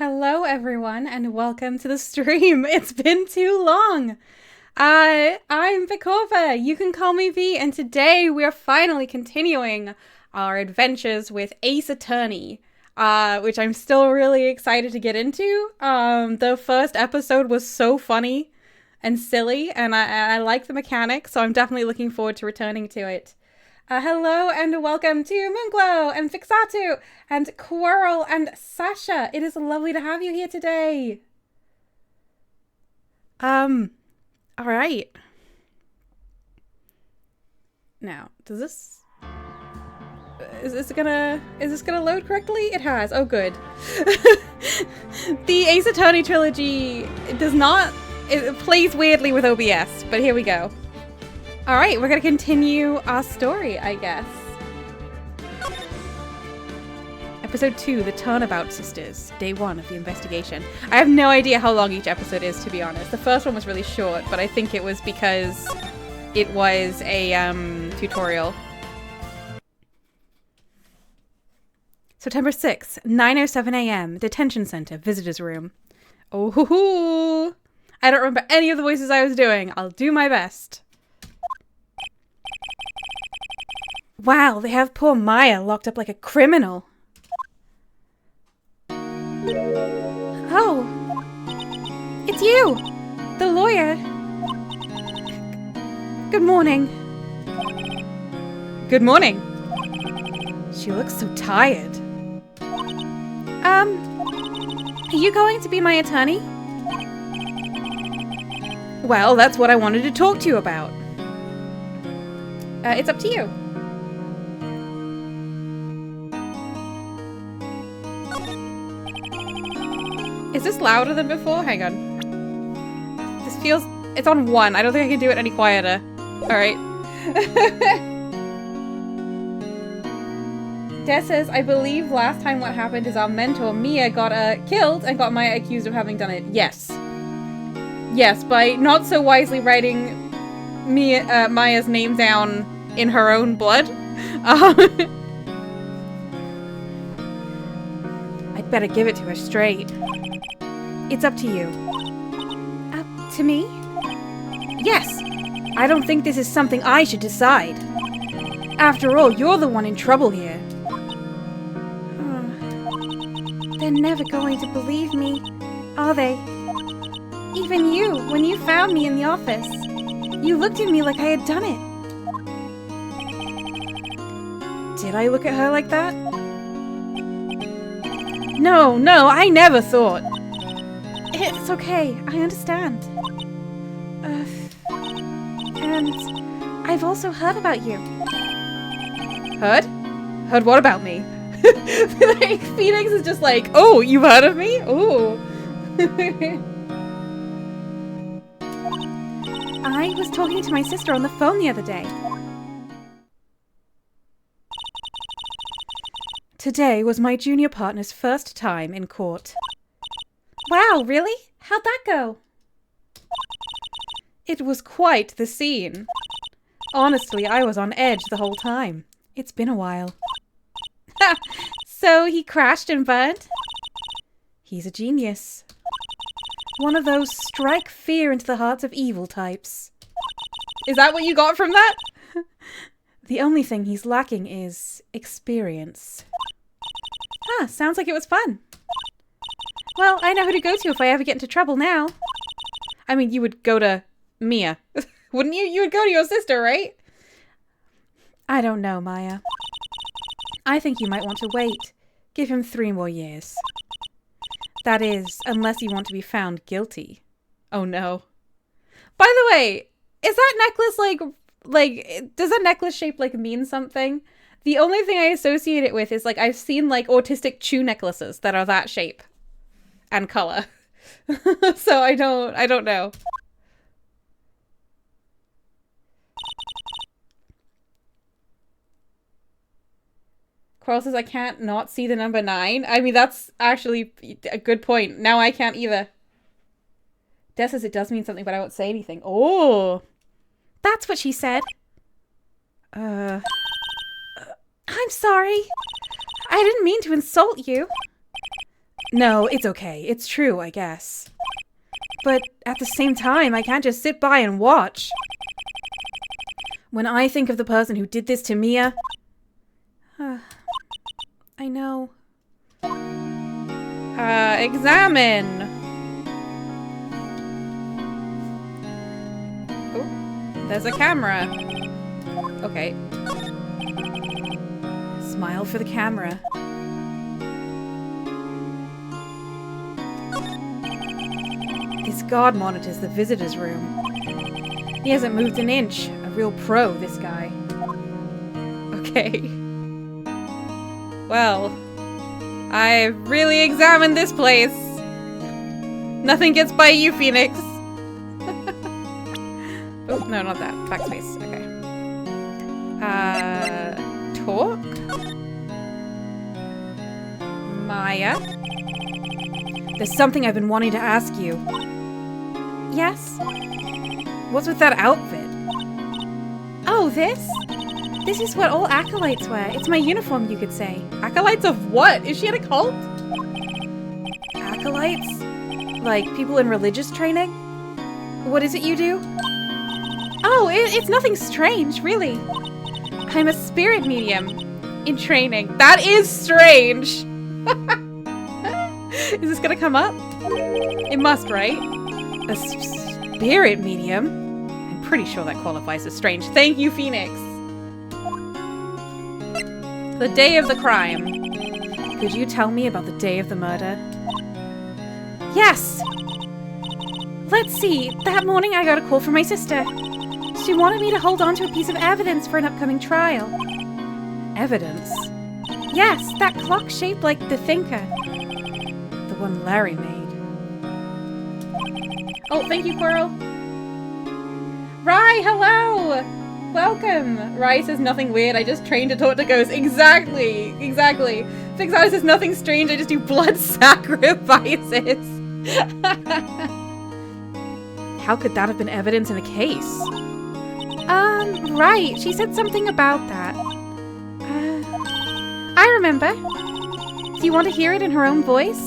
Hello everyone and welcome to the stream. It's been too long. I'm Vikova. You can call me V, and today we're finally continuing our adventures with Ace Attorney, which I'm still really excited to get into. The first episode was so funny and silly, and I like the mechanics, so I'm definitely looking forward to returning to it. Hello and welcome to Moonglow and Fixatu and Quirrell and Sasha. It is lovely to have you here today. All right. Now, is this gonna load correctly? It has. Oh, good. The Ace Attorney Trilogy it plays weirdly with OBS, but here we go. Alright, we're gonna continue our story, I guess. Episode 2, The Turnabout Sisters, Day 1 of the investigation. I have no idea how long each episode is, to be honest. The first one was really short, but I think it was because it was a tutorial. September 6th, 9:07 a.m., Detention Center, Visitors Room. Oh, hoo hoo! I don't remember any of the voices I was doing. I'll do my best. Wow, they have poor Maya locked up like a criminal. Oh, it's you, the lawyer. Good morning. Good morning. She looks so tired. Are you going to be my attorney? Well, that's what I wanted to talk to you about. It's up to you. Is this louder than before? Hang on. It's on 1. I don't think I can do it any quieter. Alright. Des says, I believe last time what happened is our mentor, Mia, got killed and got Maya accused of having done it. Yes. Yes, by not so wisely writing Maya's name down in her own blood. I'd better give it to her straight. It's up to you. Up to me? Yes! I don't think this is something I should decide. After all, you're the one in trouble here. They're never going to believe me, are they? Even you, when you found me in the office, you looked at me like I had done it. Did I look at her like that? No, I never thought. It's okay, I understand. And I've also heard about you. Heard? Heard what about me? Like, Phoenix is just like, oh, you've heard of me? Ooh. I was talking to my sister on the phone the other day. Today was my junior partner's first time in court. Wow, really? How'd that go? It was quite the scene. Honestly, I was on edge the whole time. It's been a while. So he crashed and burned? He's a genius. One of those strike fear into the hearts of evil types. Is that what you got from that? The only thing he's lacking is experience. Sounds like it was fun. Well, I know who to go to if I ever get into trouble now. I mean, you would go to Mia. Wouldn't you? You would go to your sister, right? I don't know, Maya. I think you might want to wait. Give him 3 more years. That is, unless you want to be found guilty. Oh no. By the way, is that necklace does that necklace shape mean something? The only thing I associate it with is I've seen autistic chew necklaces that are that shape and color. So I don't know. Quirrell says I can't not see the number 9. I mean, that's actually a good point. Now I can't either. Des says it does mean something, but I won't say anything. Oh! That's what she said. I'm sorry. I didn't mean to insult you. No, it's okay. It's true, I guess. But at the same time, I can't just sit by and watch. When I think of the person who did this to Mia... I know. Examine! Oh, there's a camera. Okay. Smile for the camera. This guard monitors the visitor's room. He hasn't moved an inch. A real pro, this guy. Okay. Well, I've really examined this place. Nothing gets by you, Phoenix. Oh, no, not that. Backspace. Okay. Talk? Maya? There's something I've been wanting to ask you. Yes? What's with that outfit? Oh, this? This is what all acolytes wear. It's my uniform, you could say. Acolytes of what? Is she in a cult? Acolytes? Like people in religious training? What is it you do? Oh, it's nothing strange, really. I'm a spirit medium in training. That is strange! Is this gonna come up? It must, right? A spirit medium? I'm pretty sure that qualifies as strange. Thank you, Phoenix! The day of the crime. Could you tell me about the day of the murder? Yes! Let's see. That morning I got a call from my sister. She wanted me to hold on to a piece of evidence for an upcoming trial. Evidence? Yes, that clock shaped like the Thinker. The one Larry made. Oh, thank you, Coral. Rye, hello! Welcome! Rye says nothing weird, I just trained to talk to ghosts. Exactly! Exactly. Fixar says nothing strange, I just do blood sacrifices. How could that have been evidence in a case? Right. She said something about that. I remember. Do you want to hear it in her own voice?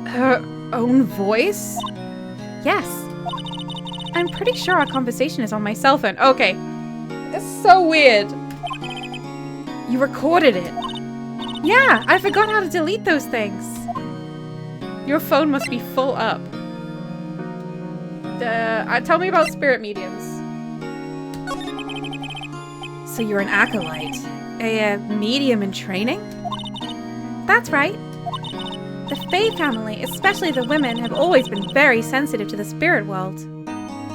Her own voice? Yes. I'm pretty sure our conversation is on my cell phone. Okay. That's so weird. You recorded it. Yeah, I forgot how to delete those things. Your phone must be full up. Tell me about spirit mediums. So you're an acolyte. A medium in training? That's right. The Fae family, especially the women, have always been very sensitive to the spirit world.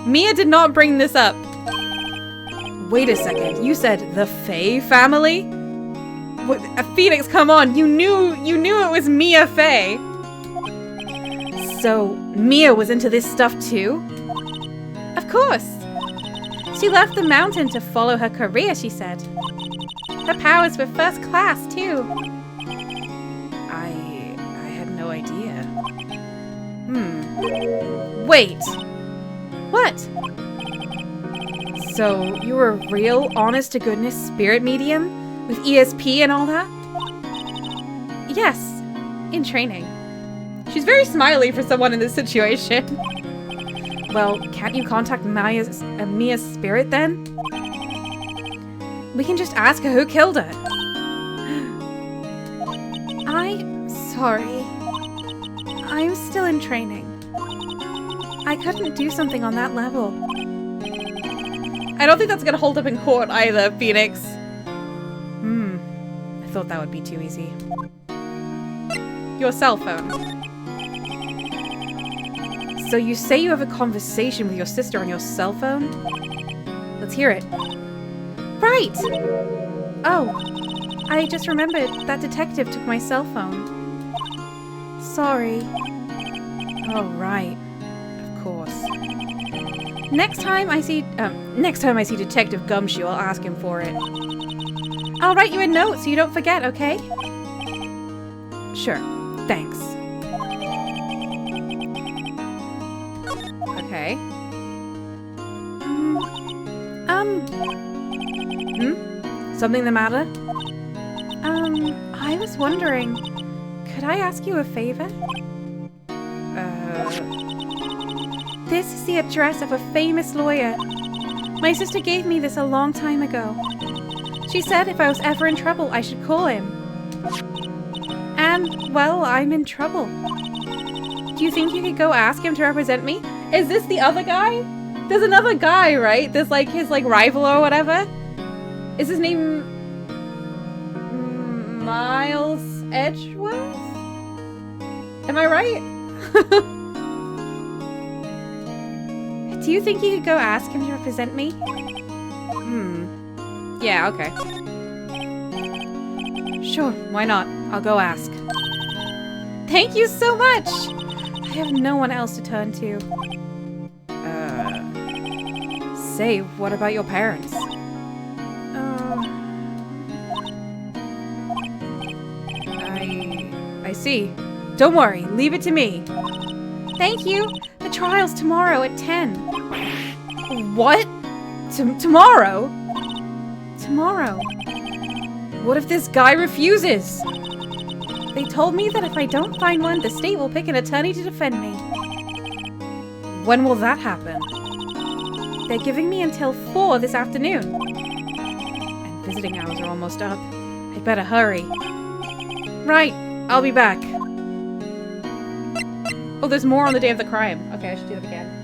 Mia did not bring this up. Wait a second, you said the Fae family? What, Phoenix, come on, you knew it was Mia Fae. So, Mia was into this stuff too? Of course. She left the mountain to follow her career, she said. Her powers were first class too. I had no idea. Wait. What? So, you were a real, honest-to-goodness spirit medium? With ESP and all that? Yes. In training. She's very smiley for someone in this situation. Well, can't you contact Mia's spirit then? We can just ask her who killed her. I'm sorry. I'm still in training. I couldn't do something on that level. I don't think that's gonna hold up in court either, Phoenix. I thought that would be too easy. Your cell phone. So you say you have a conversation with your sister on your cell phone? Let's hear it. Right! Oh, I just remembered that detective took my cell phone. Sorry. Oh, right. Of course. Next time I see Detective Gumshoe, I'll ask him for it. I'll write you a note so you don't forget, okay? Sure. Thanks. Okay. Something the matter? I was wondering, Could I ask you a favor? This is the address of a famous lawyer. My sister gave me this a long time ago. She said if I was ever in trouble, I should call him. And, well, I'm in trouble. Do you think you could go ask him to represent me? Is this the other guy? There's another guy, right? There's like his like rival or whatever. Is his name Miles Edgeworth? Am I right? Do you think you could go ask him to represent me? Yeah, okay. Sure, why not? I'll go ask. Thank you so much! I have no one else to turn to. Say, what about your parents? I see. Don't worry, leave it to me. Thank you. The trial's tomorrow at 10. What? Tomorrow? Tomorrow. What if this guy refuses? They told me that if I don't find one, the state will pick an attorney to defend me. When will that happen? They're giving me until 4 this afternoon. And visiting hours are almost up. I'd better hurry. Right, I'll be back. Oh, there's more on the day of the crime. Okay, I should do that again.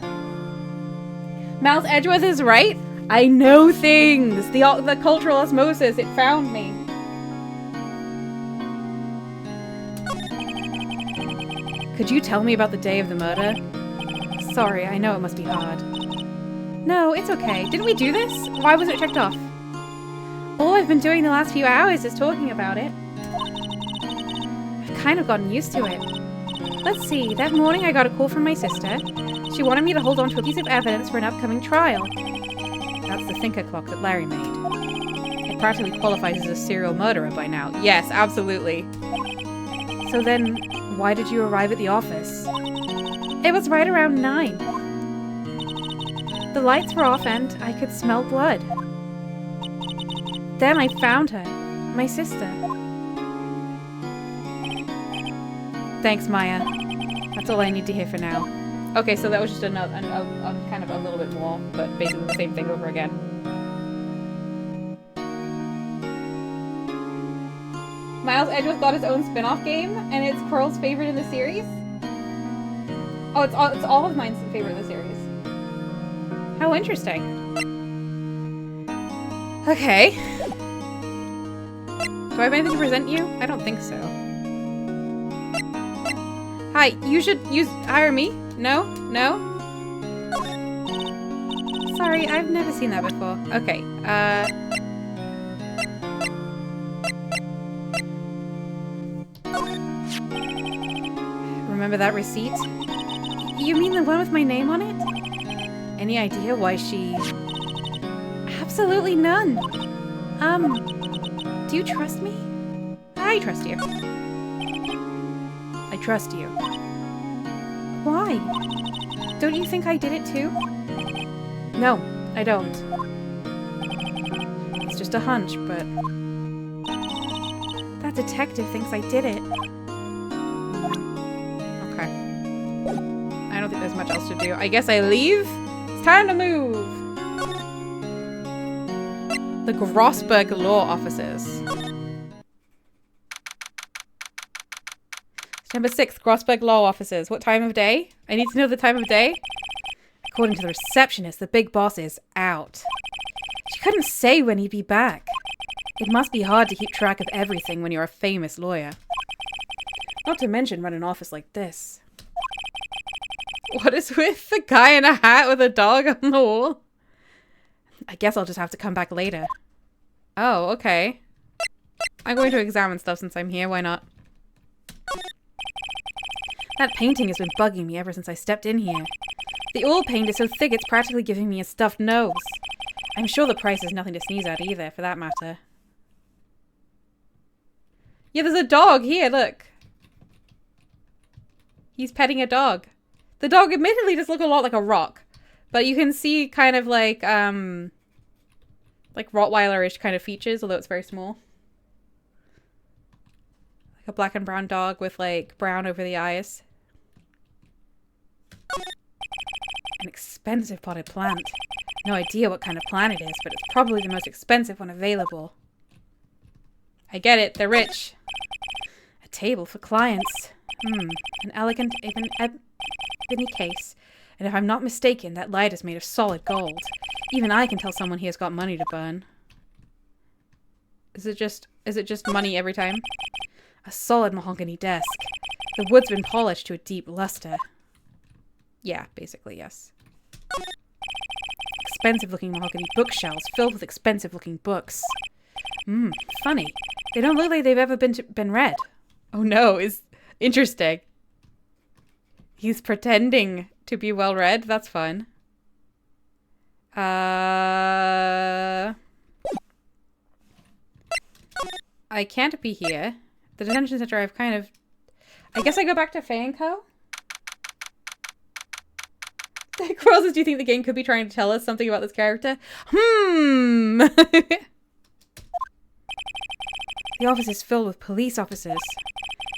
Miles Edgeworth is right. I know things. The cultural osmosis, it found me. Could you tell me about the day of the murder? Sorry, I know it must be hard. No, it's okay. Didn't we do this? Why was it checked off? All I've been doing the last few hours is talking about it. I've kind of gotten used to it. Let's see, that morning I got a call from my sister. She wanted me to hold on to a piece of evidence for an upcoming trial. That's the thinker clock that Larry made. It practically qualifies as a serial murderer by now. Yes, absolutely. So then, why did you arrive at the office? It was right around 9. The lights were off and I could smell blood. Then I found her, my sister. Thanks, Maya. That's all I need to hear for now. Okay, so that was just another, kind of a little bit more, but basically the same thing over again. Miles Edgeworth got his own spin-off game, and it's Pearl's favorite in the series. Oh, it's all of mine's favorite in the series. How interesting. Okay. Do I have anything to present you? I don't think so. Hi, you should hire me? No? No? Sorry, I've never seen that before. Okay, remember that receipt? You mean the one with my name on it? Any idea why she... Absolutely none. Do you trust me? I trust you. I trust you. Why? Don't you think I did it too? No, I don't. It's just a hunch, but... That detective thinks I did it. Okay. I don't think there's much else to do. I guess I leave? It's time to move! The Grossberg Law Offices. Number 6, Grossberg Law Offices. What time of day? I need to know the time of day. According to the receptionist, the big boss is out. She couldn't say when he'd be back. It must be hard to keep track of everything when you're a famous lawyer. Not to mention run an office like this. What is with the guy in a hat with a dog on the wall? I guess I'll just have to come back later. Oh, okay. I'm going to examine stuff since I'm here. Why not? That painting has been bugging me ever since I stepped in here. The oil paint is so thick it's practically giving me a stuffed nose. I'm sure the price is nothing to sneeze at either, for that matter. Yeah, there's a dog here, look. He's petting a dog. The dog admittedly does look a lot like a rock. But you can see kind of like Rottweiler-ish kind of features, although it's very small. Like a black and brown dog with, like, brown over the eyes. An expensive potted plant. No idea what kind of plant it is, but it's probably the most expensive one available. I get it, they're rich. A table for clients. An elegant ebony case. And if I'm not mistaken, that light is made of solid gold. Even I can tell someone here's got money to burn. Is it just money every time? A solid mahogany desk. The wood's been polished to a deep luster. Yeah, basically, yes. Expensive-looking mahogany bookshelves filled with expensive-looking books. Funny. They don't look like they've ever been read. Oh no, is interesting. He's pretending to be well-read. That's fun. I can't be here. The detention center, I've kind of... I guess I go back to Faye & Co. Quarles, do you think the game could be trying to tell us something about this character? The office is filled with police officers.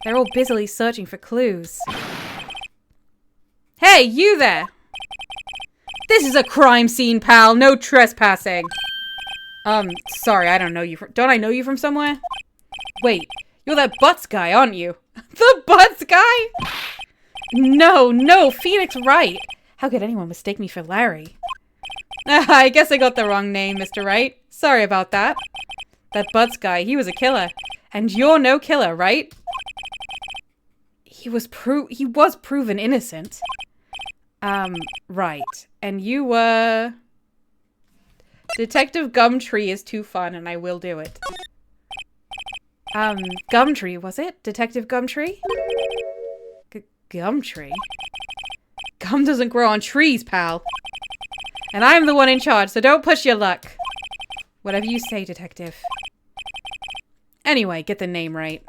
They're all busily searching for clues. Hey, you there! This is a crime scene, pal. No trespassing. Sorry, I don't know you from... Don't I know you from somewhere? Wait, you're that Butts guy, aren't you? The Butts guy? No, Phoenix Wright. How could anyone mistake me for Larry? I guess I got the wrong name, Mr. Wright. Sorry about that. That Butts guy, he was a killer. And you're no killer, right? He was proven innocent. Right. And you were... Detective Gumtree is too fun, and I will do it. Gumtree, was it? Detective Gumtree? Gumtree? Gum doesn't grow on trees, pal. And I'm the one in charge, so don't push your luck. Whatever you say, detective. Anyway, get the name right.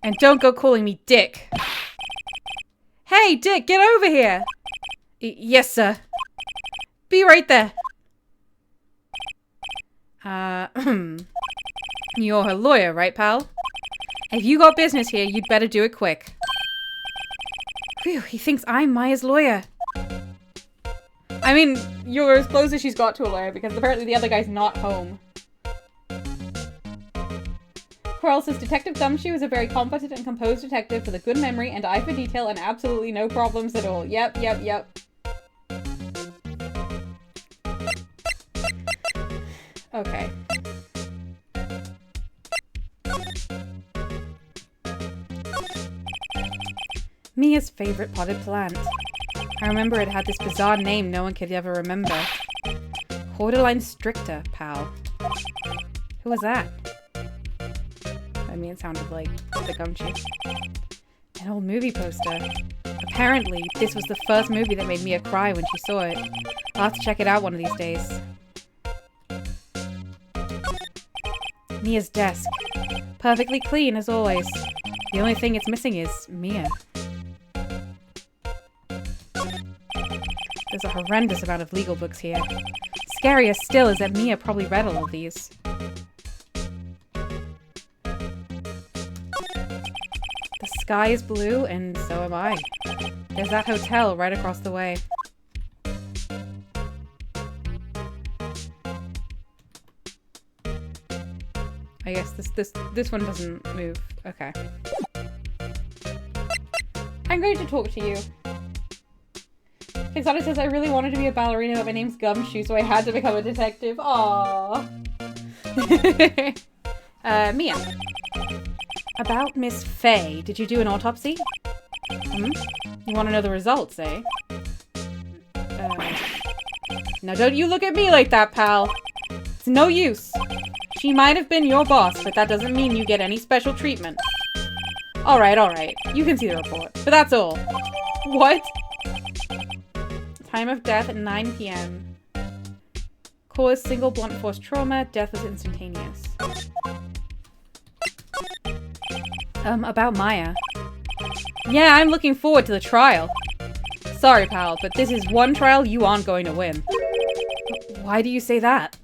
And don't go calling me Dick. Hey, Dick, get over here! Yes, sir. Be right there. You're her lawyer, right, pal? If you got business here, you'd better do it quick. Phew, he thinks I'm Maya's lawyer. I mean, you're as close as she's got to a lawyer, because apparently the other guy's not home. Quarrel says Detective Gumshoe is a very competent and composed detective with a good memory and eye for detail and absolutely no problems at all. Yep. Okay. Mia's favorite potted plant. I remember it had this bizarre name no one could ever remember. Cordyline stricta, pal. Who was that? I mean, it sounded like the Gumshoe. An old movie poster. Apparently, this was the first movie that made Mia cry when she saw it. I'll have to check it out one of these days. Mia's desk. Perfectly clean, as always. The only thing it's missing is Mia. There's a horrendous amount of legal books here. Scarier still is that Mia probably read all of these. The sky is blue, and so am I. There's that hotel right across the way. I guess this one doesn't move. Okay. I'm going to talk to you. Exotic says, I really wanted to be a ballerina, but my name's Gumshoe, so I had to become a detective. Aww. Mia. About Miss Faye, did you do an autopsy? You want to know the results, eh? Now don't you look at me like that, pal. It's no use. She might have been your boss, but that doesn't mean you get any special treatment. Alright. You can see the report. But that's all. What? Time of death at 9 p.m. Cause single blunt force trauma. Death was instantaneous. About Maya. Yeah, I'm looking forward to the trial. Sorry, pal, but this is one trial you aren't going to win. Why do you say that?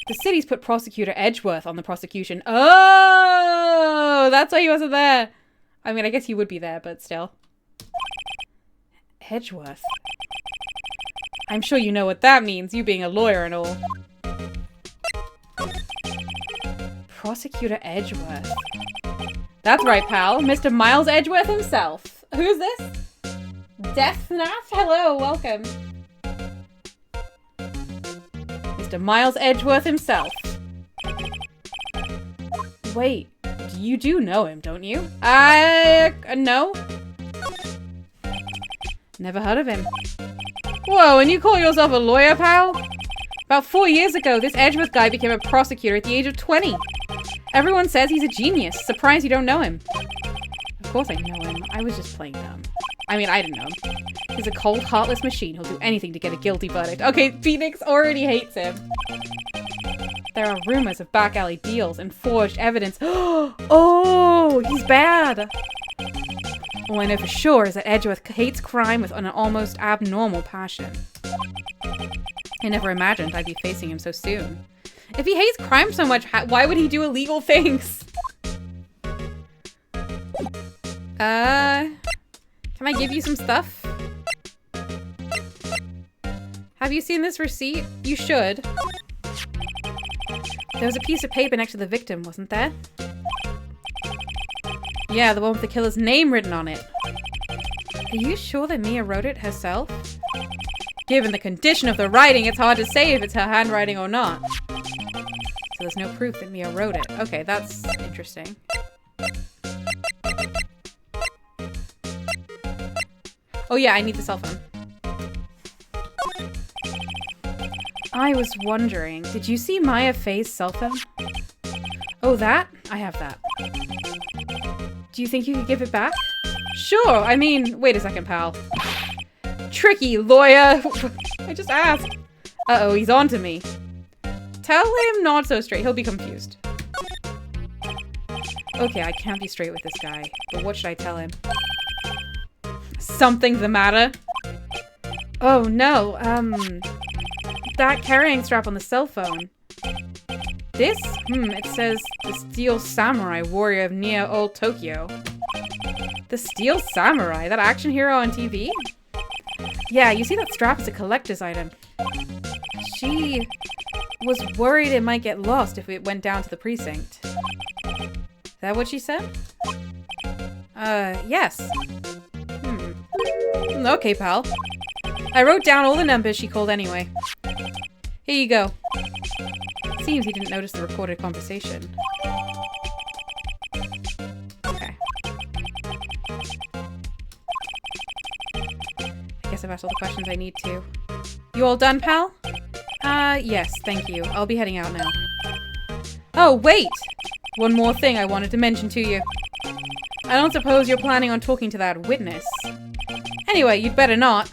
The city's put Prosecutor Edgeworth on the prosecution. Oh, that's why he wasn't there. I mean, I guess he would be there, but still. Edgeworth. I'm sure you know what that means, you being a lawyer and all. Prosecutor Edgeworth. That's right, pal. Mr. Miles Edgeworth himself. Who's this? Deathnath? Hello, welcome. Mr. Miles Edgeworth himself. Wait, you do know him, don't you? No. Never heard of him. Whoa, and you call yourself a lawyer, pal? About 4 years ago, this Edgeworth guy became a prosecutor at the age of 20. Everyone says he's a genius. Surprised you don't know him. Of course I know him. I was just playing dumb. I mean, I didn't know him. He's a cold, heartless machine. He'll do anything to get a guilty verdict. Okay, Phoenix already hates him. There are rumors of back alley deals and forged evidence. Oh, he's bad. All I know for sure is that Edgeworth hates crime with an almost abnormal passion. I never imagined I'd be facing him so soon. If he hates crime so much, why would he do illegal things? Can I give you some stuff? Have you seen this receipt? You should. There was a piece of paper next to the victim, wasn't there? Yeah, the one with the killer's name written on it. Are you sure that Mia wrote it herself? Given the condition of the writing, it's hard to say if it's her handwriting or not. So there's no proof that Mia wrote it. Okay, that's interesting. Oh yeah, I need the cell phone. I was wondering, did you see Maya Faye's cell phone? Oh, that? I have that. Do you think you could give it back? Sure, I mean, wait a second, pal. Tricky, lawyer. I just asked. Uh-oh, he's on to me. Tell him not so straight, he'll be confused. Okay, I can't be straight with this guy, but what should I tell him? Something's the matter. Oh no, that carrying strap on the cell phone. This? It says the Steel Samurai, warrior of near old Tokyo. The Steel Samurai? That action hero on TV? Yeah, you see that strap is a collector's item. She was worried it might get lost if it went down to the precinct. Is that what she said? Yes. Okay, pal. I wrote down all the numbers she called anyway. Here you go. Seems he didn't notice the recorded conversation. Okay. I guess I've asked all the questions I need to. You all done, pal? Yes, thank you. I'll be heading out now. Oh, wait! One more thing I wanted to mention to you. I don't suppose you're planning on talking to that witness. Anyway, you'd better not.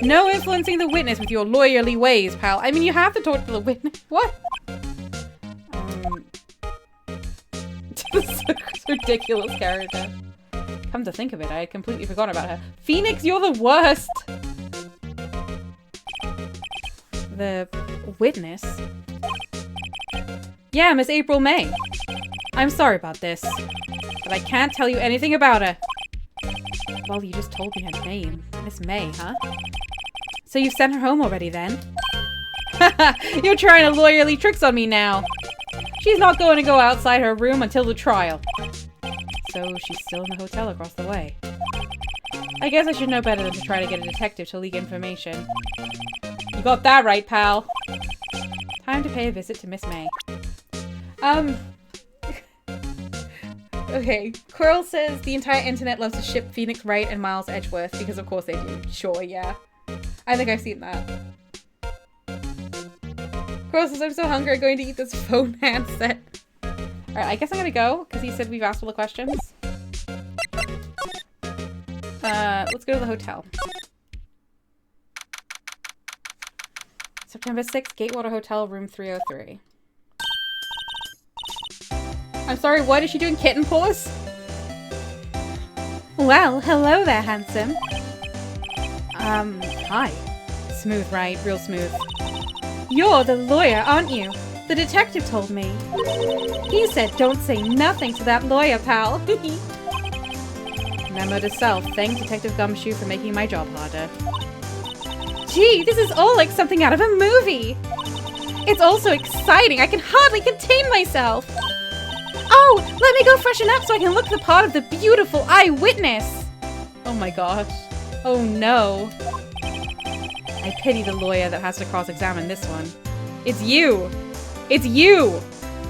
No influencing the witness with your lawyerly ways, pal. I mean, you have to talk to the witness. What? This is a ridiculous character. Come to think of it, I had completely forgotten about her. Phoenix, you're the worst! The witness? Yeah, Miss April May. I'm sorry about this, but I can't tell you anything about her. Well, you just told me her name. Miss May, huh? So you've sent her home already, then? Haha, you're trying to lawyerly tricks on me now. She's not going to go outside her room until the trial. So she's still in the hotel across the way. I guess I should know better than to try to get a detective to leak information. You got that right, pal. Time to pay a visit to Miss May. Okay, Quirrell says the entire internet loves to ship Phoenix Wright and Miles Edgeworth because of course they do. Sure, yeah. I think I've seen that. Quirrell says, I'm so hungry, I'm going to eat this phone handset. Alright, I guess I'm gonna go, because he said we've asked all the questions. Let's go to the hotel. September 6th, Gatewater Hotel, room 303. I'm sorry, what is she doing? Kitten paws? Well, hello there, handsome. Hi. Smooth, right? Real smooth. You're the lawyer, aren't you? The detective told me. He said don't say nothing to that lawyer, pal. Memo to self. Thank Detective Gumshoe for making my job harder. Gee, this is all like something out of a movie. It's all so exciting, I can hardly contain myself. Oh, let me go freshen up so I can look the part of the beautiful eyewitness. Oh my gosh. Oh no. I pity the lawyer that has to cross-examine this one. It's you. It's you.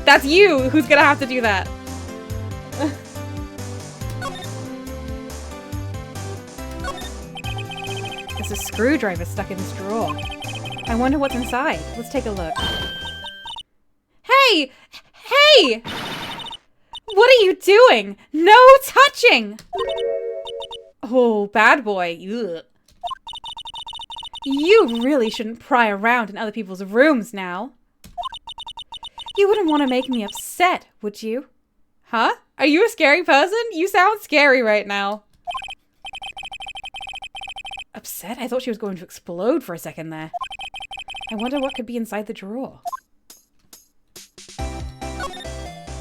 That's you who's gonna have to do that. There's a screwdriver stuck in this drawer. I wonder what's inside. Let's take a look. Hey! Hey! What are you doing? No touching! Oh, bad boy. Ugh. You really shouldn't pry around in other people's rooms now. You wouldn't want to make me upset, would you? Huh? Are you a scary person? You sound scary right now. Upset? I thought she was going to explode for a second there. I wonder what could be inside the drawer.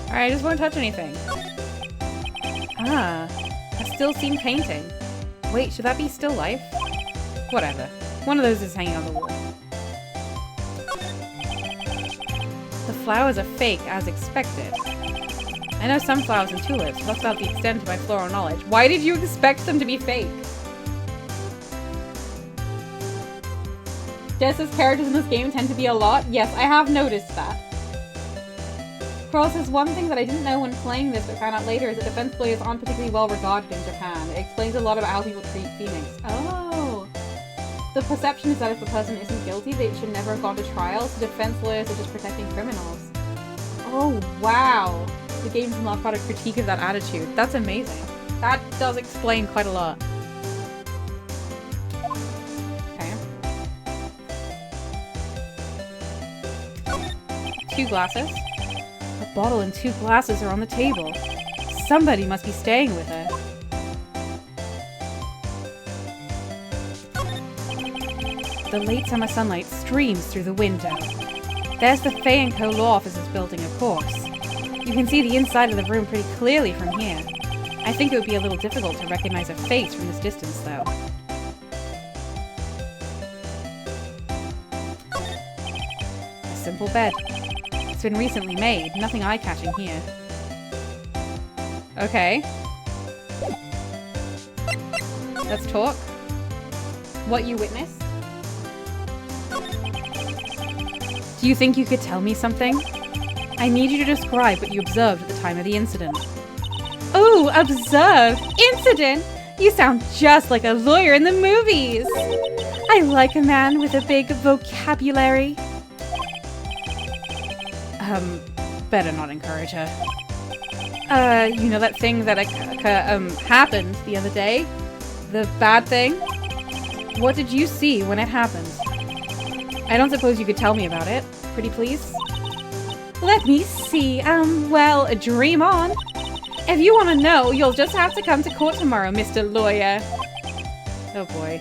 Alright, I just won't touch anything. Ah, a still scene painting. Wait, should that be still life? Whatever. One of those is hanging on the wall. The flowers are fake, as expected. I know sunflowers and tulips, but that's about the extent of my floral knowledge. Why did you expect them to be fake? Jess's characters in this game tend to be a lot. Yes, I have noticed that. Pearl says one thing that I didn't know when playing this but found out later is that defense lawyers aren't particularly well regarded in Japan. It explains a lot about how people treat Phoenix. Oh. The perception is that if a person isn't guilty, they should never have gone to trial, so defense lawyers are just protecting criminals. Oh, wow. The game's not about a critique of that attitude. That's amazing. That does explain quite a lot. Okay. 2 glasses. A bottle and 2 glasses are on the table. Somebody must be staying with her. The late summer sunlight streams through the window. There's the Fay & Co. law offices building, of course. You can see the inside of the room pretty clearly from here. I think it would be a little difficult to recognize a face from this distance, though. A simple bed. It's been recently made, nothing eye-catching here. Okay. Let's talk. What you witnessed? Do you think you could tell me something? I need you to describe what you observed at the time of the incident. Oh, observed? Incident? You sound just like a lawyer in the movies. I like a man with a big vocabulary. Better not encourage her. You know that thing that happened the other day? The bad thing? What did you see when it happened? I don't suppose you could tell me about it. Pretty please? Let me see. Well, dream on. If you want to know, you'll just have to come to court tomorrow, Mr. Lawyer. Oh boy.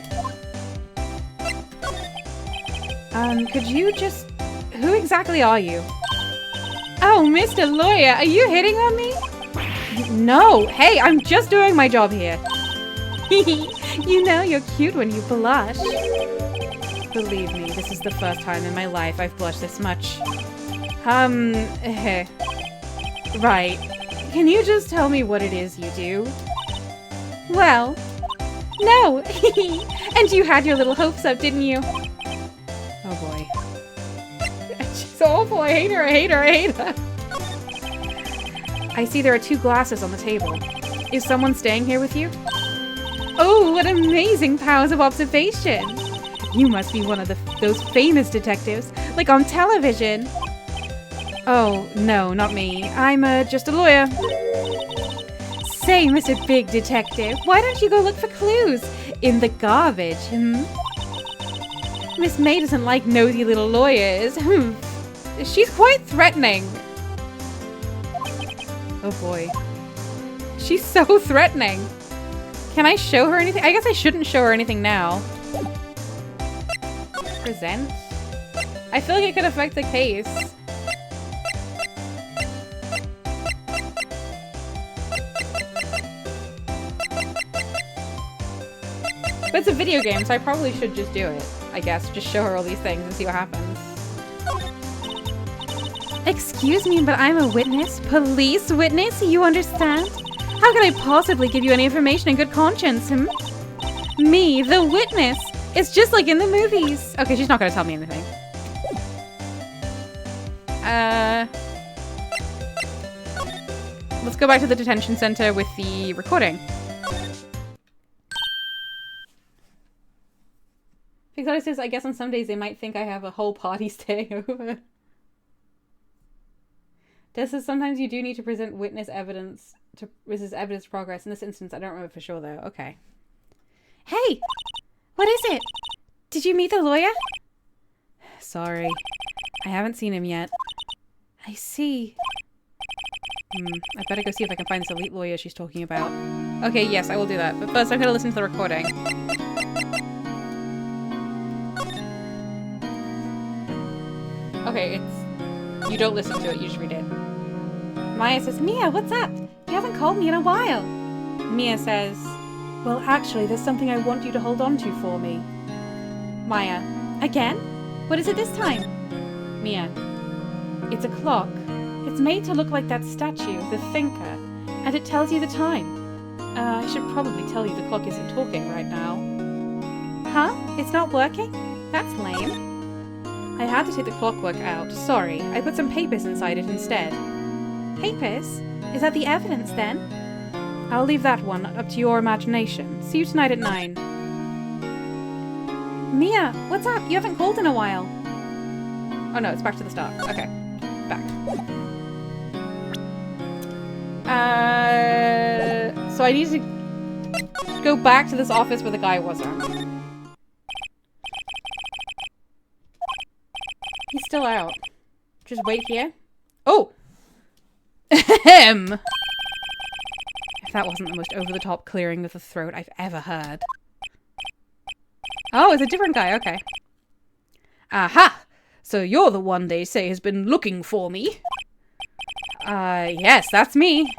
Could you just... Who exactly are you? Oh, Mr. Lawyer, are you hitting on me? No! Hey, I'm just doing my job here. You know you're cute when you blush. Believe me, this is the first time in my life I've blushed this much. Right. Can you just tell me what it is you do? Well, no. And you had your little hopes up, didn't you? Oh boy. She's awful. I hate her, I hate her, I hate her. I see there are 2 glasses on the table. Is someone staying here with you? Oh, what amazing powers of observation. You must be one of those famous detectives, like on television. Oh, no, not me. I'm just a lawyer. Say, Mr. Big Detective, why don't you go look for clues in the garbage, Miss May doesn't like nosy little lawyers. She's quite threatening. Oh boy. She's so threatening. Can I show her anything? I guess I shouldn't show her anything now. Present? I feel like it could affect the case. But it's a video game, so I probably should just do it, I guess. Just show her all these things and see what happens. Excuse me, but I'm a witness. Police witness, you understand? How can I possibly give you any information in good conscience, Me, the witness. It's just like in the movies. Okay, she's not gonna tell me anything. Let's go back to the detention center with the recording. Pixar says, I guess on some days they might think I have a whole party staying over. Des says, sometimes you do need to present witness evidence to resist evidence progress. In this instance, I don't remember for sure though. Okay. Hey! What is it? Did you meet the lawyer? Sorry. I haven't seen him yet. I see. I better go see if I can find this elite lawyer she's talking about. Okay, yes, I will do that. But first, I'm going to listen to the recording. Okay, it's... You don't listen to it, you just read it. Maya says, Mia, what's up? You haven't called me in a while. Mia says, well, actually, there's something I want you to hold on to for me. Maya, again? What is it this time? Mia, it's a clock. It's made to look like that statue, the thinker, and it tells you the time. I should probably tell you the clock isn't talking right now. Huh? It's not working? That's lame. I had to take the clockwork out. Sorry, I put some papers inside it instead. Papers? Is that the evidence then? I'll leave that one up to your imagination. See you tonight at 9. Mia, what's up? You haven't called in a while. Oh no, it's back to the start. Okay, back. So I need to go back to this office where the guy wasn't. He's still out. Just wait here. Oh! Ahem! If that wasn't the most over-the-top clearing of the throat I've ever heard. Oh, it's a different guy. Okay. Aha! So you're the one they say has been looking for me. Yes, that's me.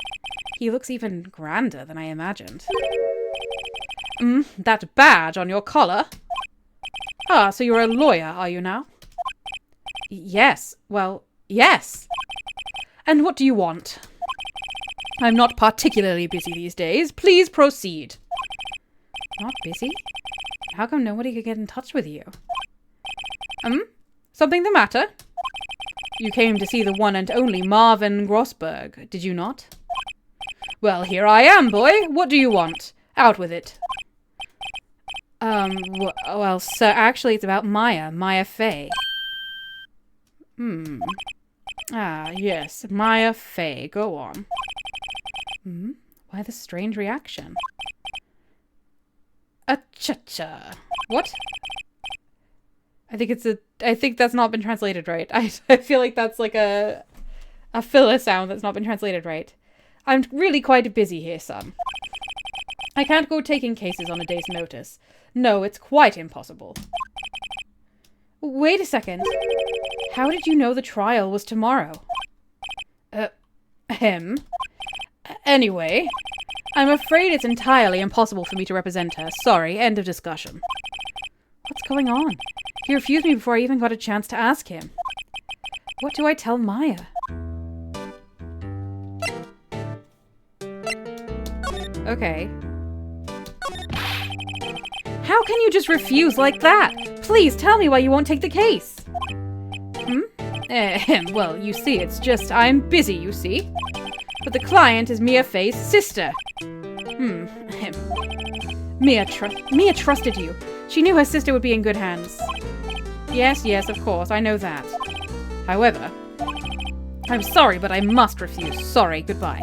He looks even grander than I imagined. That badge on your collar? Ah, so you're a lawyer, are you now? Yes. Well, yes. And what do you want? I'm not particularly busy these days. Please proceed. Not busy? How come nobody could get in touch with you? Something the matter? You came to see the one and only Marvin Grossberg, did you not? Well, here I am, boy. What do you want? Out with it. Well, sir, actually it's about Maya Fey. Ah, yes, Maya Fey. Go on. Why the strange reaction? Cha-cha. What? I think that's not been translated right. I feel like that's like a filler sound that's not been translated right. I'm really quite busy here, son. I can't go taking cases on a day's notice. No, it's quite impossible. Wait a second. How did you know the trial was tomorrow? Anyway, I'm afraid it's entirely impossible for me to represent her. Sorry, end of discussion. What's going on? He refused me before I even got a chance to ask him. What do I tell Maya? Okay. How can you just refuse like that? Please tell me why you won't take the case. Well, you see, it's just I'm busy, you see. But the client is Mia Fey's sister. Mia trusted you. She knew her sister would be in good hands. Yes, of course, I know that. However, I'm sorry, but I must refuse. Sorry, goodbye.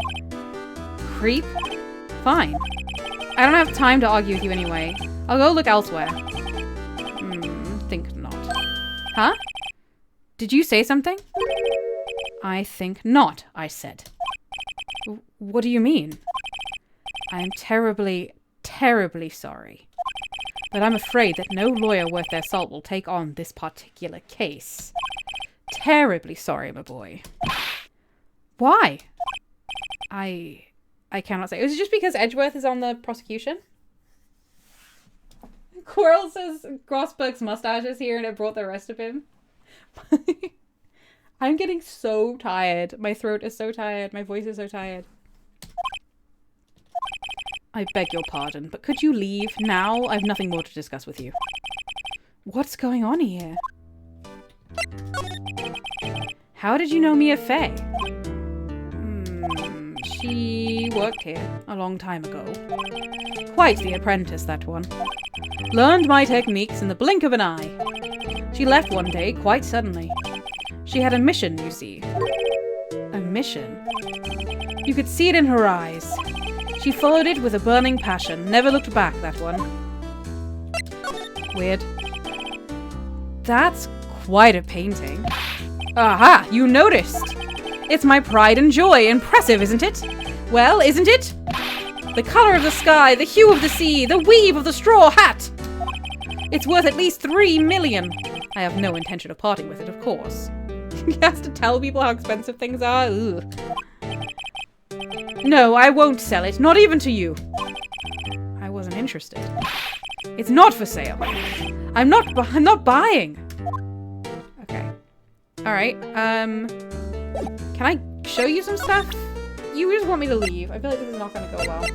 Creep? Fine. I don't have time to argue with you anyway. I'll go look elsewhere. Think not. Huh? Did you say something? I think not, I said. What do you mean? I'm terribly, terribly sorry. But I'm afraid that no lawyer worth their salt will take on this particular case. Terribly sorry, my boy. Why? I cannot say. Is it just because Edgeworth is on the prosecution? Quirrell says Grossberg's mustache is here and it brought the rest of him. I'm getting so tired. My throat is so tired. My voice is so tired. I beg your pardon, but could you leave now? I have nothing more to discuss with you. What's going on here? How did you know Mia Fey? She worked here a long time ago. Quite the apprentice, that one. Learned my techniques in the blink of an eye. She left one day, quite suddenly. She had a mission, you see. A mission? You could see it in her eyes. She followed it with a burning passion, never looked back, that one. Weird. That's quite a painting. Aha! You noticed! It's my pride and joy. Impressive, isn't it? Well, isn't it? The color of the sky, the hue of the sea, the weave of the straw hat! It's worth at least 3 million. I have no intention of parting with it, of course. He has to tell people how expensive things are? Ugh. No, I won't sell it. Not even to you. I wasn't interested. It's not for sale. I'm not buying. Okay. Alright, can I show you some stuff? You just want me to leave. I feel like this is not gonna go well.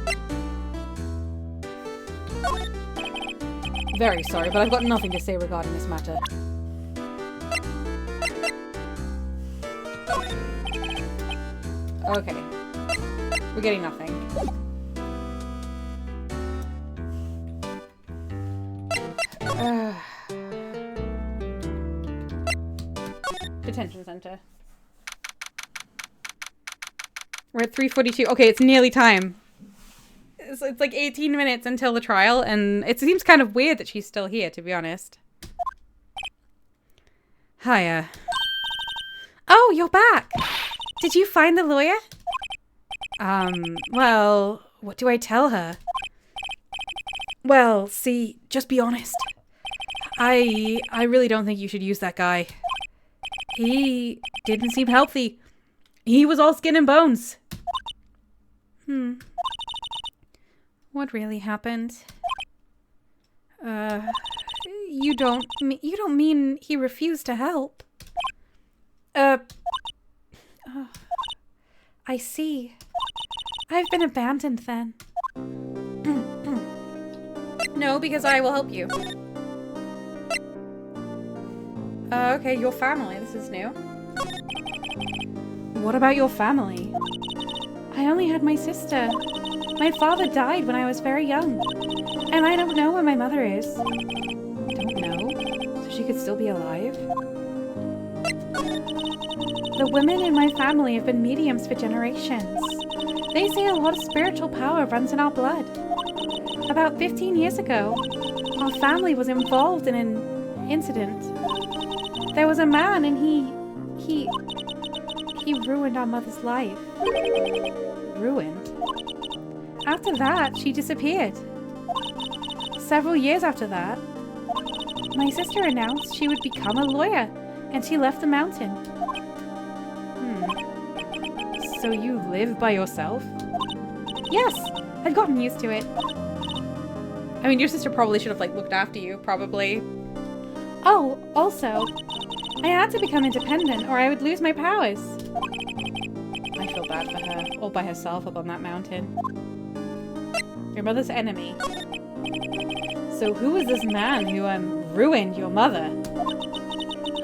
Very sorry, but I've got nothing to say regarding this matter. Okay. We're getting nothing. Detention center. We're at 3:42. Okay, it's nearly time. It's like 18 minutes until the trial, and it seems kind of weird that she's still here, to be honest. Hiya. Oh, you're back! Did you find the lawyer? Well, what do I tell her? Well, see, just be honest. I really don't think you should use that guy. He didn't seem healthy. He was all skin and bones. What really happened? You don't mean he refused to help? I see. I've been abandoned then. No, because I will help you. Okay, your family. This is new. What about your family? I only had my sister. My father died when I was very young. And I don't know where my mother is. Don't know? So she could still be alive? The women in my family have been mediums for generations. They say a lot of spiritual power runs in our blood. About 15 years ago, our family was involved in an incident. There was a man and he ruined our mother's life. Ruined? After that, she disappeared. Several years after that, my sister announced she would become a lawyer, and she left the mountain. So you live by yourself? Yes, I've gotten used to it. I mean, your sister probably should have, like, looked after you, probably. Oh, also, I had to become independent or I would lose my powers. I feel bad for her, all by herself up on that mountain. Your mother's enemy. So who was this man who, ruined your mother?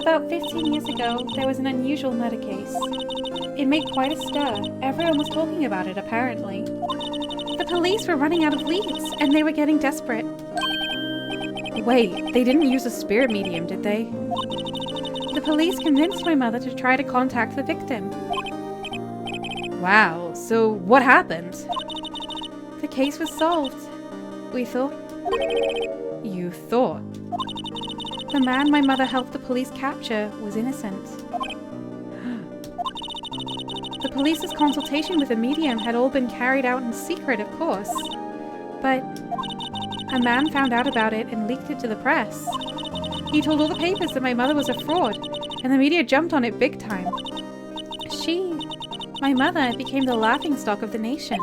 About 15 years ago, there was an unusual murder case. It made quite a stir. Everyone was talking about it, apparently. The police were running out of leads, and they were getting desperate. Wait, they didn't use a spirit medium, did they? The police convinced my mother to try to contact the victim. Wow, so what happened? The case was solved. We thought. You thought? The man my mother helped the police capture was innocent. The police's consultation with a medium had all been carried out in secret, of course. But a man found out about it and leaked it to the press. He told all the papers that my mother was a fraud, and the media jumped on it big time. My mother, became the laughingstock of the nation.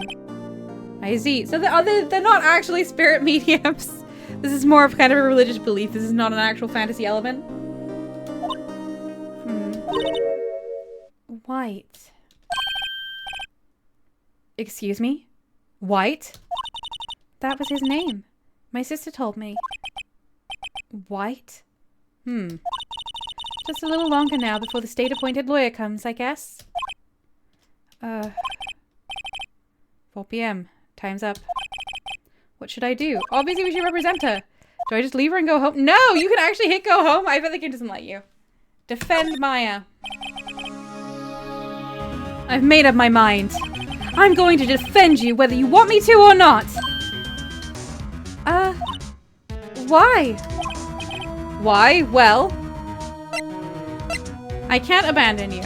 I see. So they're not actually spirit mediums. This is more of kind of a religious belief. This is not an actual fantasy element. White. Excuse me? White? That was his name. My sister told me. White? Just a little longer now before the state-appointed lawyer comes, I guess. 4 p.m. Time's up. What should I do? Obviously we should represent her. Do I just leave her and go home? No! You can actually hit go home? I bet the game doesn't let you. Defend Maya. I've made up my mind. I'm going to defend you whether you want me to or not. Why? Why? Well, I can't abandon you.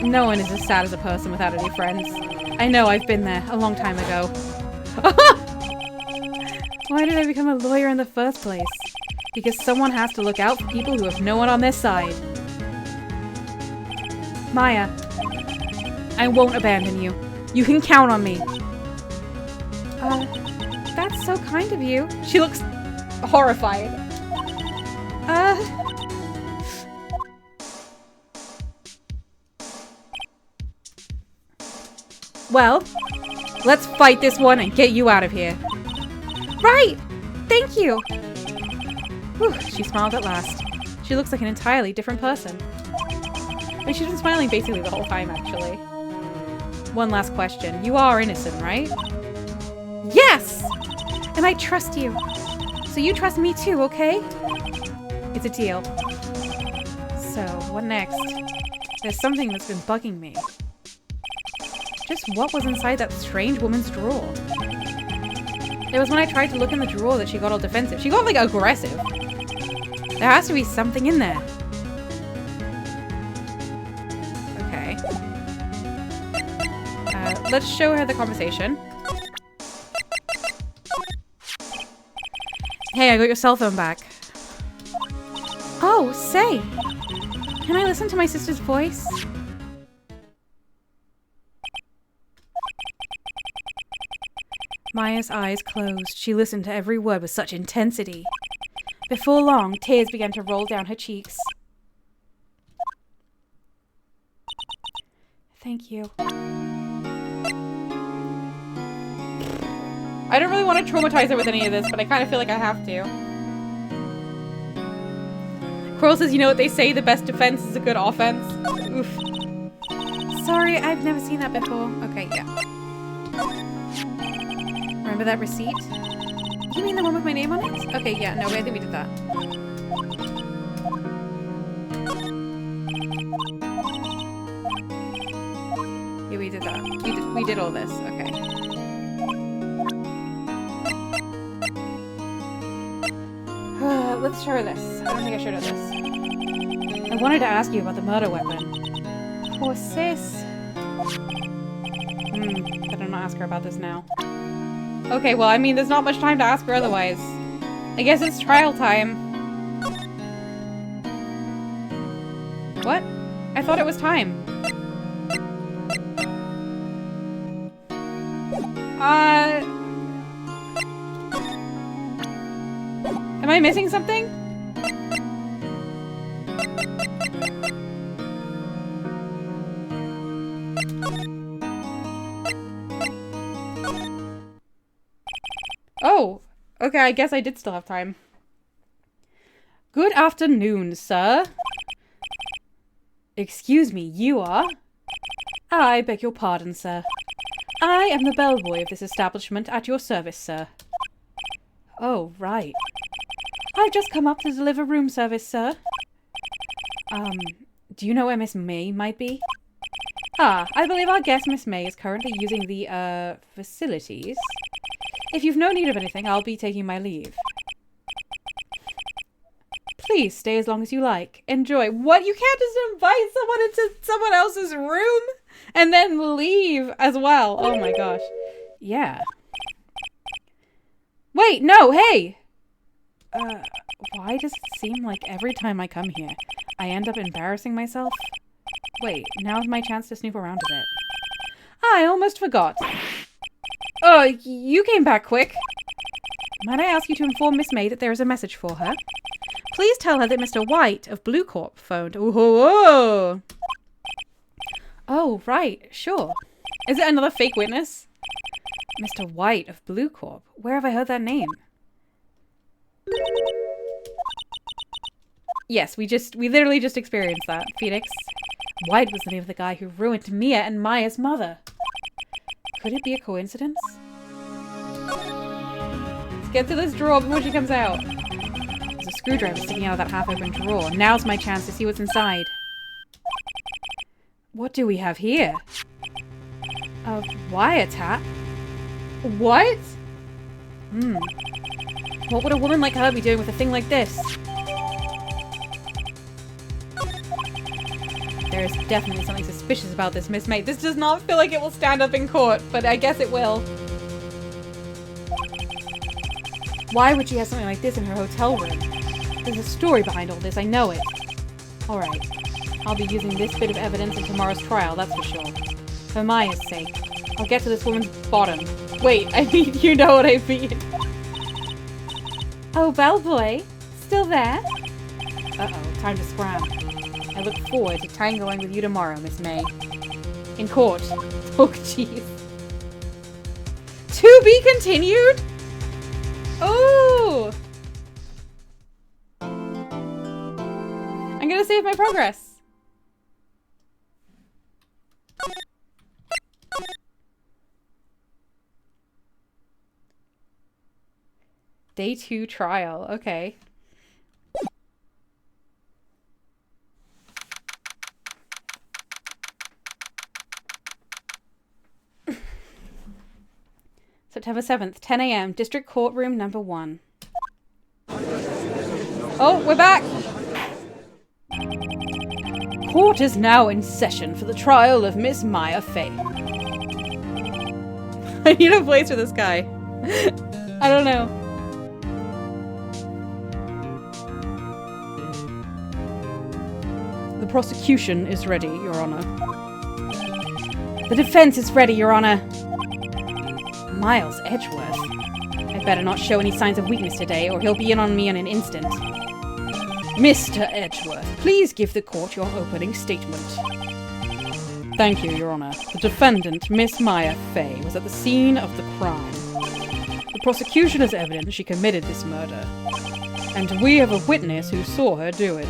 No one is as sad as a person without any friends. I know, I've been there a long time ago. Why did I become a lawyer in the first place? Because someone has to look out for people who have no one on their side. Maya, I won't abandon you. You can count on me. That's so kind of you. She looks horrified. Well, let's fight this one and get you out of here. Right! Thank you! Whew, she smiled at last. She looks like an entirely different person. I mean, she's been smiling basically the whole time, actually. One last question. You are innocent, right? Yes! And I trust you. So you trust me too, okay? It's a deal. So, what next? There's something that's been bugging me. Just what was inside that strange woman's drawer? It was when I tried to look in the drawer that she got all defensive. She got, like, aggressive. There has to be something in there. Okay. Let's show her the conversation. Hey, I got your cell phone back. Oh, say! Can I listen to my sister's voice? Maya's eyes closed. She listened to every word with such intensity. Before long, tears began to roll down her cheeks. Thank you. I don't really want to traumatize her with any of this, but I kind of feel like I have to. Coral says, you know what they say, the best defense is a good offense. Oof. Sorry, I've never seen that before. Okay, yeah. Remember that receipt? You mean the one with my name on it? Okay, yeah, no, I think we did that. Yeah, we did that. We did all this. Okay. Let's show her this. I don't think I showed her this. I wanted to ask you about the murder weapon. Poor sis. Better not ask her about this now. Okay, well, I mean, there's not much time to ask her otherwise. I guess it's trial time. What? I thought it was time. Am I missing something? Oh, okay, I guess I did still have time. Good afternoon, sir. Excuse me, you are? I beg your pardon, sir. I am the bellboy of this establishment at your service, sir. Oh, right. I've just come up to deliver room service, sir. Do you know where Miss May might be? Ah, I believe our guest, Miss May, is currently using the, facilities. If you've no need of anything, I'll be taking my leave. Please stay as long as you like. Enjoy. What? You can't just invite someone into someone else's room and then leave as well. Oh my gosh. Yeah. Wait, no, hey! Why does it seem like every time I come here, I end up embarrassing myself? Wait, now's my chance to snoop around a bit. I almost forgot. Oh, you came back quick. Might I ask you to inform Miss May that there is a message for her? Please tell her that Mr. White of Blue Corp phoned. Oh, right, sure. Is it another fake witness? Mr. White of Blue Corp. Where have I heard that name? Yes, we literally just experienced that, Phoenix. White was the name of the guy who ruined Mia and Maya's mother. Could it be a coincidence? Let's get to this drawer before she comes out. There's a screwdriver sticking out of that half-open drawer. Now's my chance to see what's inside. What do we have here? A wiretap? What? What would a woman like her be doing with a thing like this? There is definitely something suspicious about this, Miss May. This does not feel like it will stand up in court, but I guess it will. Why would she have something like this in her hotel room? There's a story behind all this, I know it. Alright, I'll be using this bit of evidence in tomorrow's trial, that's for sure. For Maya's sake, I'll get to this woman's bottom. Wait, I mean, you know what I mean. Oh, bellboy, still there? Uh-oh, time to scram. I look forward to tangoing with you tomorrow, Miss May. In court. Oh, jeez. To be continued? Oh! I'm gonna save my progress. Day 2 trial. Okay. September 7th, 10 a.m. District Courtroom number 1. Oh, we're back! Court is now in session for the trial of Miss Maya Fey. I need a place for this guy. I don't know. The prosecution is ready, Your Honor. The defense is ready, Your Honor. Miles Edgeworth. I'd better not show any signs of weakness today, or he'll be in on me in an instant. Mr. Edgeworth, please give the court your opening statement. Thank you, Your Honor. The defendant, Miss Maya Fey, was at the scene of the crime. The prosecution has evidence she committed this murder, and we have a witness who saw her do it.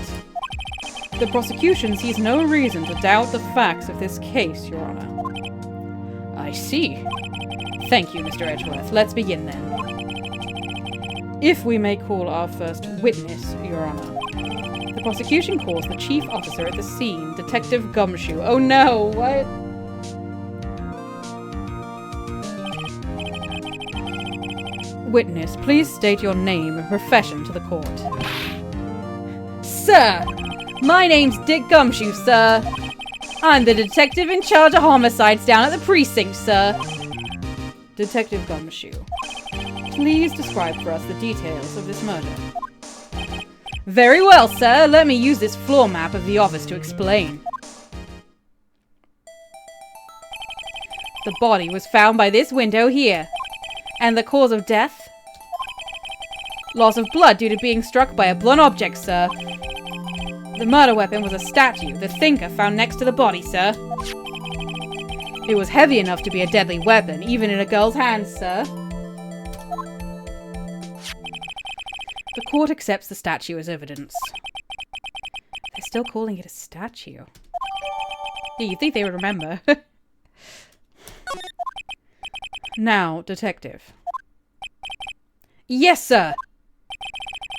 The prosecution sees no reason to doubt the facts of this case, Your Honor. I see. Thank you, Mr. Edgeworth. Let's begin then. If we may call our first witness, Your Honor. The prosecution calls the chief officer at the scene, Detective Gumshoe. Oh no, what? Witness, please state your name and profession to the court. Sir! My name's Dick Gumshoe, sir. I'm the detective in charge of homicides down at the precinct, sir. Detective Gumshoe, please describe for us the details of this murder. Very well, sir. Let me use this floor map of the office to explain. The body was found by this window here. And the cause of death? Loss of blood due to being struck by a blunt object, sir. The murder weapon was a statue, the thinker found next to the body, sir. It was heavy enough to be a deadly weapon, even in a girl's hands, sir. The court accepts the statue as evidence. They're still calling it a statue. Yeah, you'd think they would remember. Now, detective. Yes, sir!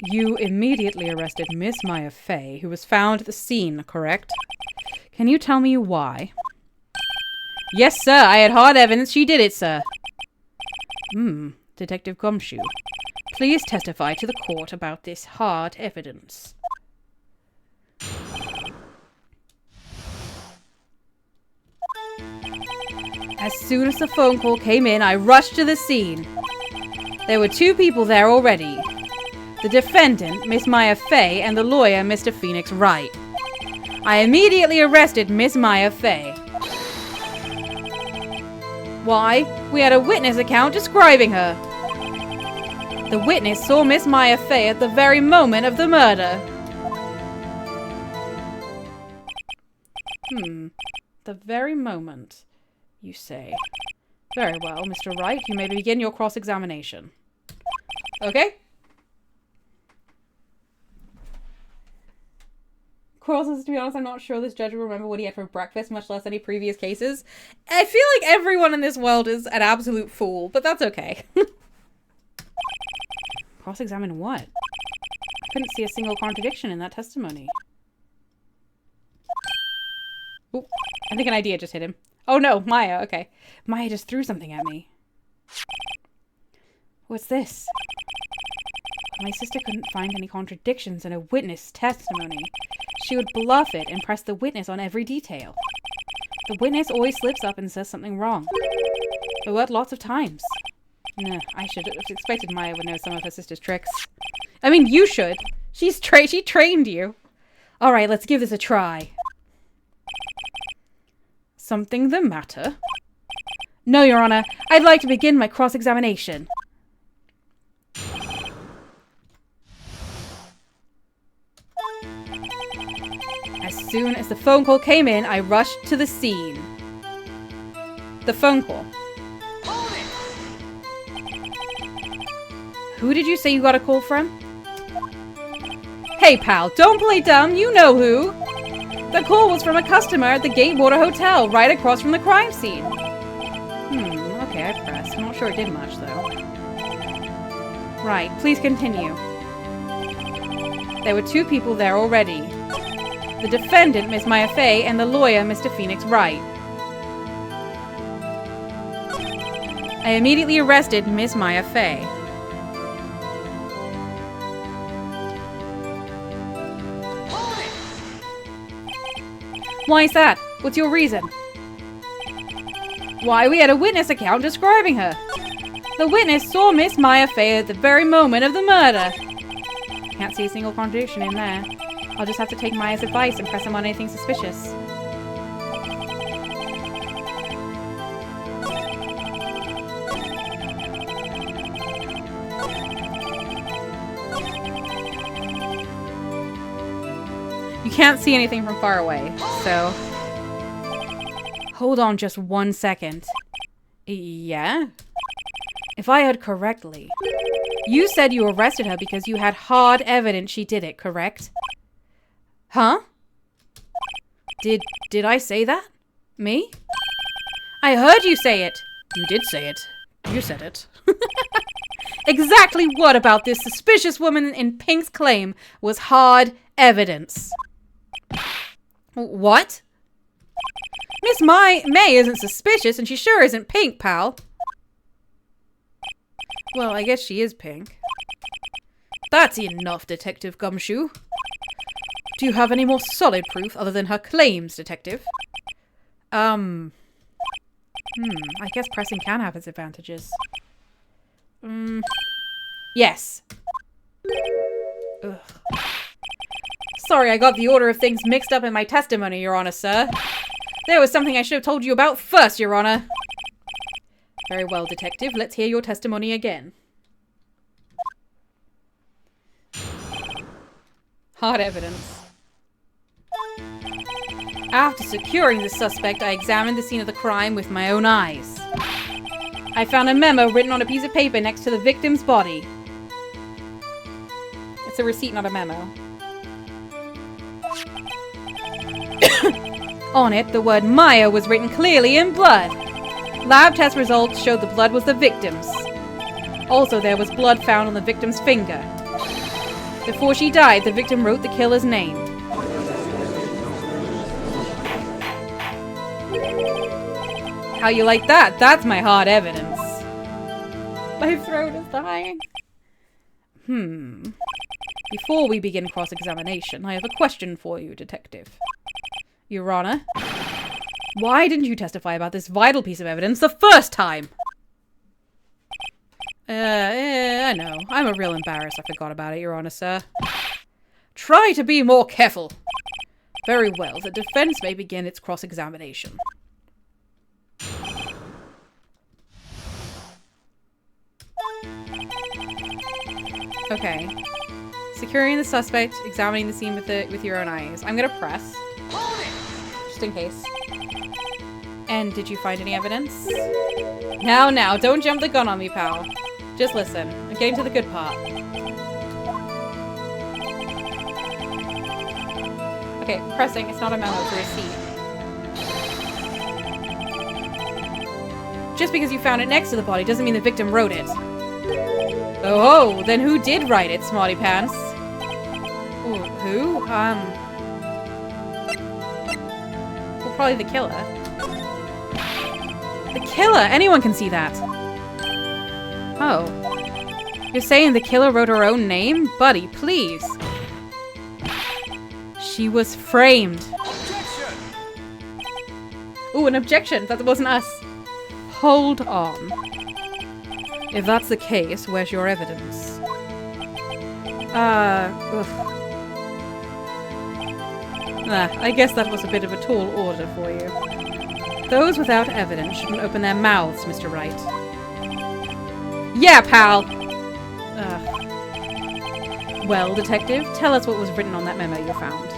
You immediately arrested Miss Maya Fey, who was found at the scene, correct? Can you tell me why? Yes, sir. I had hard evidence she did it, sir. Detective Gumshoe, please testify to the court about this hard evidence. As soon as the phone call came in, I rushed to the scene. There were 2 people there already. The defendant, Miss Maya Fey, and the lawyer, Mr. Phoenix Wright. I immediately arrested Miss Maya Fey. Why, we had a witness account describing her. The witness saw Miss Maya Fey at the very moment of the murder. The very moment, you say. Very well, Mr. Wright, you may begin your cross-examination. Okay? Crosses, to be honest, I'm not sure this judge will remember what he had for breakfast, much less any previous cases. I feel like everyone in this world is an absolute fool, but that's okay. Cross-examine what? I couldn't see a single contradiction in that testimony. Ooh, I think an idea just hit him. Oh no, Maya, okay. Maya just threw something at me. What's this? My sister couldn't find any contradictions in a witness testimony. She would bluff it and press the witness on every detail. The witness always slips up and says something wrong. It worked lots of times. Nah, I should have expected Maya would know some of her sister's tricks. I mean, you should. She trained you. Alright, let's give this a try. Something the matter? No, Your Honor. I'd like to begin my cross-examination. As soon as the phone call came in, I rushed to the scene. The phone call. Who did you say you got a call from? Hey, pal, don't play dumb. You know who. The call was from a customer at the Gatewater Hotel, right across from the crime scene. Okay, I pressed. I'm not sure it did much, though. Right, please continue. There were two people there already. The defendant, Miss Maya Fey, and the lawyer, Mr. Phoenix Wright. I immediately arrested Miss Maya Fey. Why is that? What's your reason? Why, we had a witness account describing her. The witness saw Miss Maya Fey at the very moment of the murder. Can't see a single contradiction in there. I'll just have to take Maya's advice and press him on anything suspicious. You can't see anything from far away, so... Hold on just 1 second. Yeah? If I heard correctly, you said you arrested her because you had hard evidence she did it, correct? Huh? Did I say that? Me? I heard you say it. You did say it. You said it. Exactly what about this suspicious woman in Pink's claim was hard evidence? What? Miss May isn't suspicious, and she sure isn't Pink, pal. Well, I guess she is Pink. That's enough, Detective Gumshoe. Do you have any more solid proof other than her claims, Detective? I guess pressing can have its advantages. Yes. Ugh. Sorry, I got the order of things mixed up in my testimony, Your Honor, sir. There was something I should have told you about first, Your Honor. Very well, Detective. Let's hear your testimony again. Hard evidence. After securing the suspect, I examined the scene of the crime with my own eyes. I found a memo written on a piece of paper next to the victim's body. It's a receipt, not a memo. On it, the word Maya was written clearly in blood. Lab test results showed the blood was the victim's. Also, there was blood found on the victim's finger. Before she died, the victim wrote the killer's name. How you like that? That's my hard evidence. My throat is dying. Before we begin cross-examination, I have a question for you, Detective. Your Honor, why didn't you testify about this vital piece of evidence the first time? I know. I'm a real embarrassed I forgot about it, Your Honor, sir. Try to be more careful. Very well, the defense may begin its cross-examination. Okay. Securing the suspect, examining the scene with your own eyes. I'm gonna press. Just in case. And did you find any evidence? Now, don't jump the gun on me, pal. Just listen. I'm getting to the good part. Okay, pressing. It's not a memo, it's a receipt. Just because you found it next to the body doesn't mean the victim wrote it. Oh, then who did write it, Smarty Pants? Ooh, who? Well, probably the killer. The killer! Anyone can see that. Oh. You're saying the killer wrote her own name? Buddy, please. She was framed. Objection! Ooh, an objection. That wasn't us. Hold on. If that's the case, where's your evidence? I guess that was a bit of a tall order for you. Those without evidence shouldn't open their mouths, Mr. Wright. Yeah, pal! Well, detective, tell us what was written on that memo you found.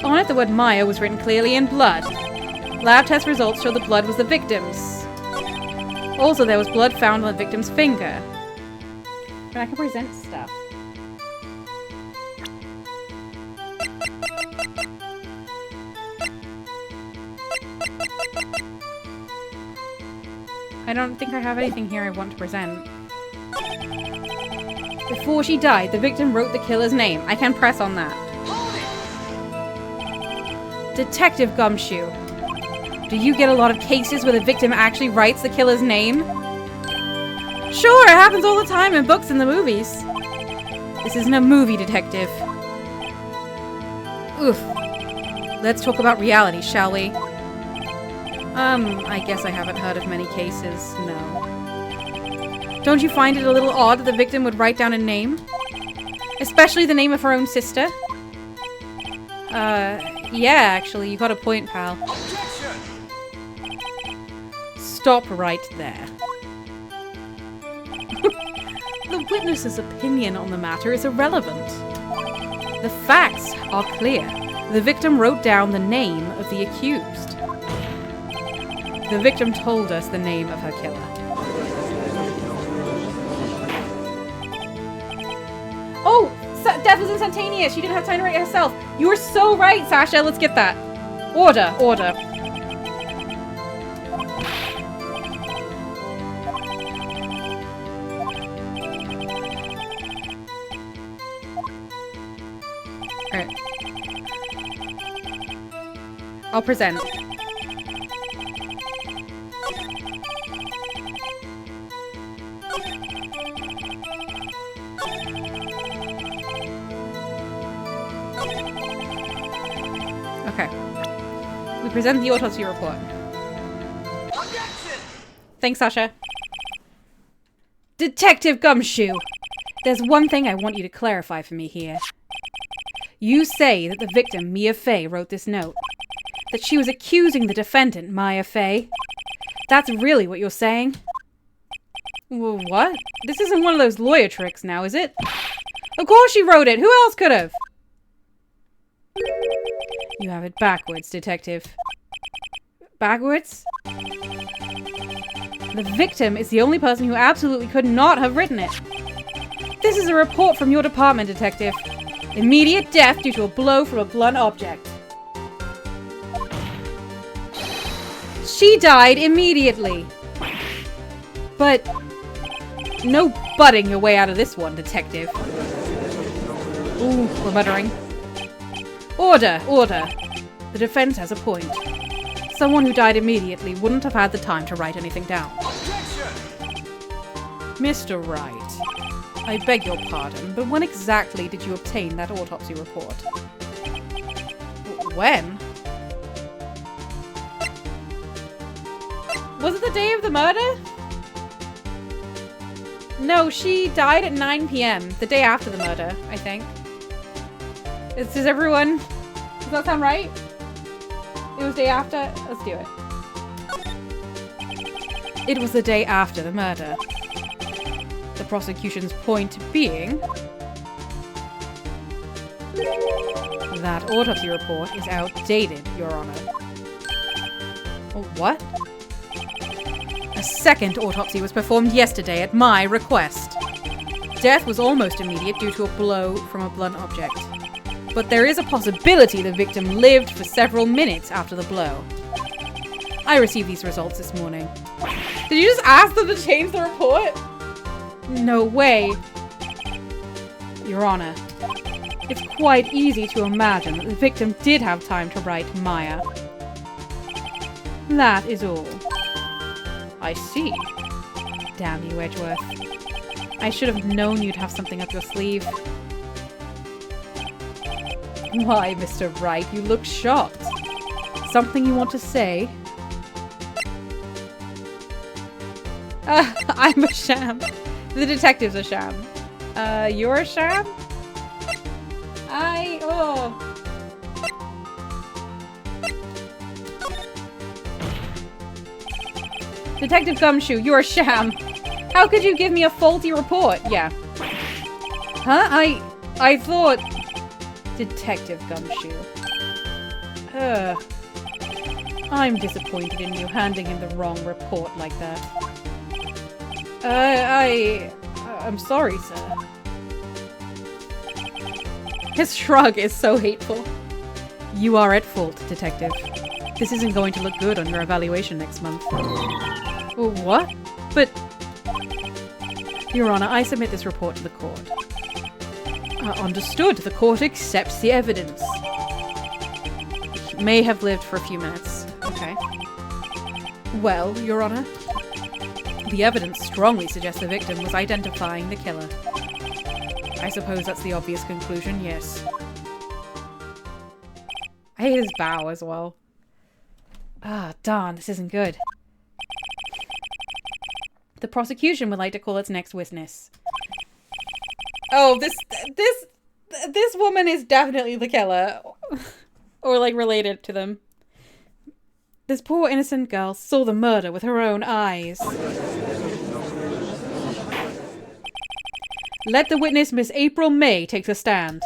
On it, the word Maya was written clearly in blood. Lab test results show the blood was the victim's. Also, there was blood found on the victim's finger. But I can present stuff. I don't think I have anything here I want to present. Before she died, the victim wrote the killer's name. I can press on that. Detective Gumshoe. Do you get a lot of cases where the victim actually writes the killer's name? Sure, it happens all the time in books and the movies. This isn't a movie, detective. Oof. Let's talk about reality, shall we? I guess I haven't heard of many cases, no. Don't you find it a little odd that the victim would write down a name? Especially the name of her own sister? Yeah, actually, you got a point, pal. Stop right there. The witness's opinion on the matter is irrelevant. The facts are clear. The victim wrote down the name of the accused. The victim told us the name of her killer. Oh! Death was instantaneous! She didn't have time to write it herself! You were so right, Sasha! Let's get that! Order! Order! Alright. I'll present. Okay. We present the autopsy report. Objection! Thanks, Sasha. Detective Gumshoe! There's one thing I want you to clarify for me here. You say that the victim, Mia Fey, wrote this note. That she was accusing the defendant, Maya Fey. That's really what you're saying? Well, what? This isn't one of those lawyer tricks now, is it? Of course she wrote it! Who else could have? You have it backwards, detective. Backwards? The victim is the only person who absolutely could not have written it. This is a report from your department, detective. Immediate death due to a blow from a blunt object. She died immediately. But no butting your way out of this one, detective. Ooh, we're muttering. Order, order. The defense has a point. Someone who died immediately wouldn't have had the time to write anything down. Objection! Mr. Wright, I beg your pardon, but when exactly did you obtain that autopsy report? When? Was it the day of the murder? No, she died at 9 p.m. The day after the murder, I think. Does everyone... Does that sound right? It was day after? Let's do it. It was the day after the murder. prosecution's point being that autopsy report is outdated, Your Honor. What? A second autopsy was performed yesterday at my request. Death was almost immediate due to a blow from a blunt object. But there is a possibility the victim lived for several minutes after the blow. I received these results this morning. Did you just ask them to change the report? No way. Your Honor, it's quite easy to imagine that the victim did have time to write Maya. That is all. I see. Damn you, Edgeworth. I should have known you'd have something up your sleeve. Why, Mr. Wright, you look shocked. Something you want to say? I'm a sham. The detective's a sham. You're a sham? Detective Gumshoe, you're a sham. How could you give me a faulty report? Yeah. Huh? I thought... Detective Gumshoe. I'm disappointed in you handing him the wrong report like that. I'm sorry, sir. His shrug is so hateful. You are at fault, Detective. This isn't going to look good on your evaluation next month. What? But... Your Honor, I submit this report to the court. Understood. The court accepts the evidence. May have lived for a few minutes. Okay. Well, Your Honor, the evidence strongly suggests the victim was identifying the killer. I suppose that's the obvious conclusion, yes. I hate his bow as well. Ah, darn, this isn't good. The prosecution would like to call its next witness. Oh, this woman is definitely the killer. Or, like, related to them. This poor innocent girl saw the murder with her own eyes. Let the witness, Miss April May, take the stand.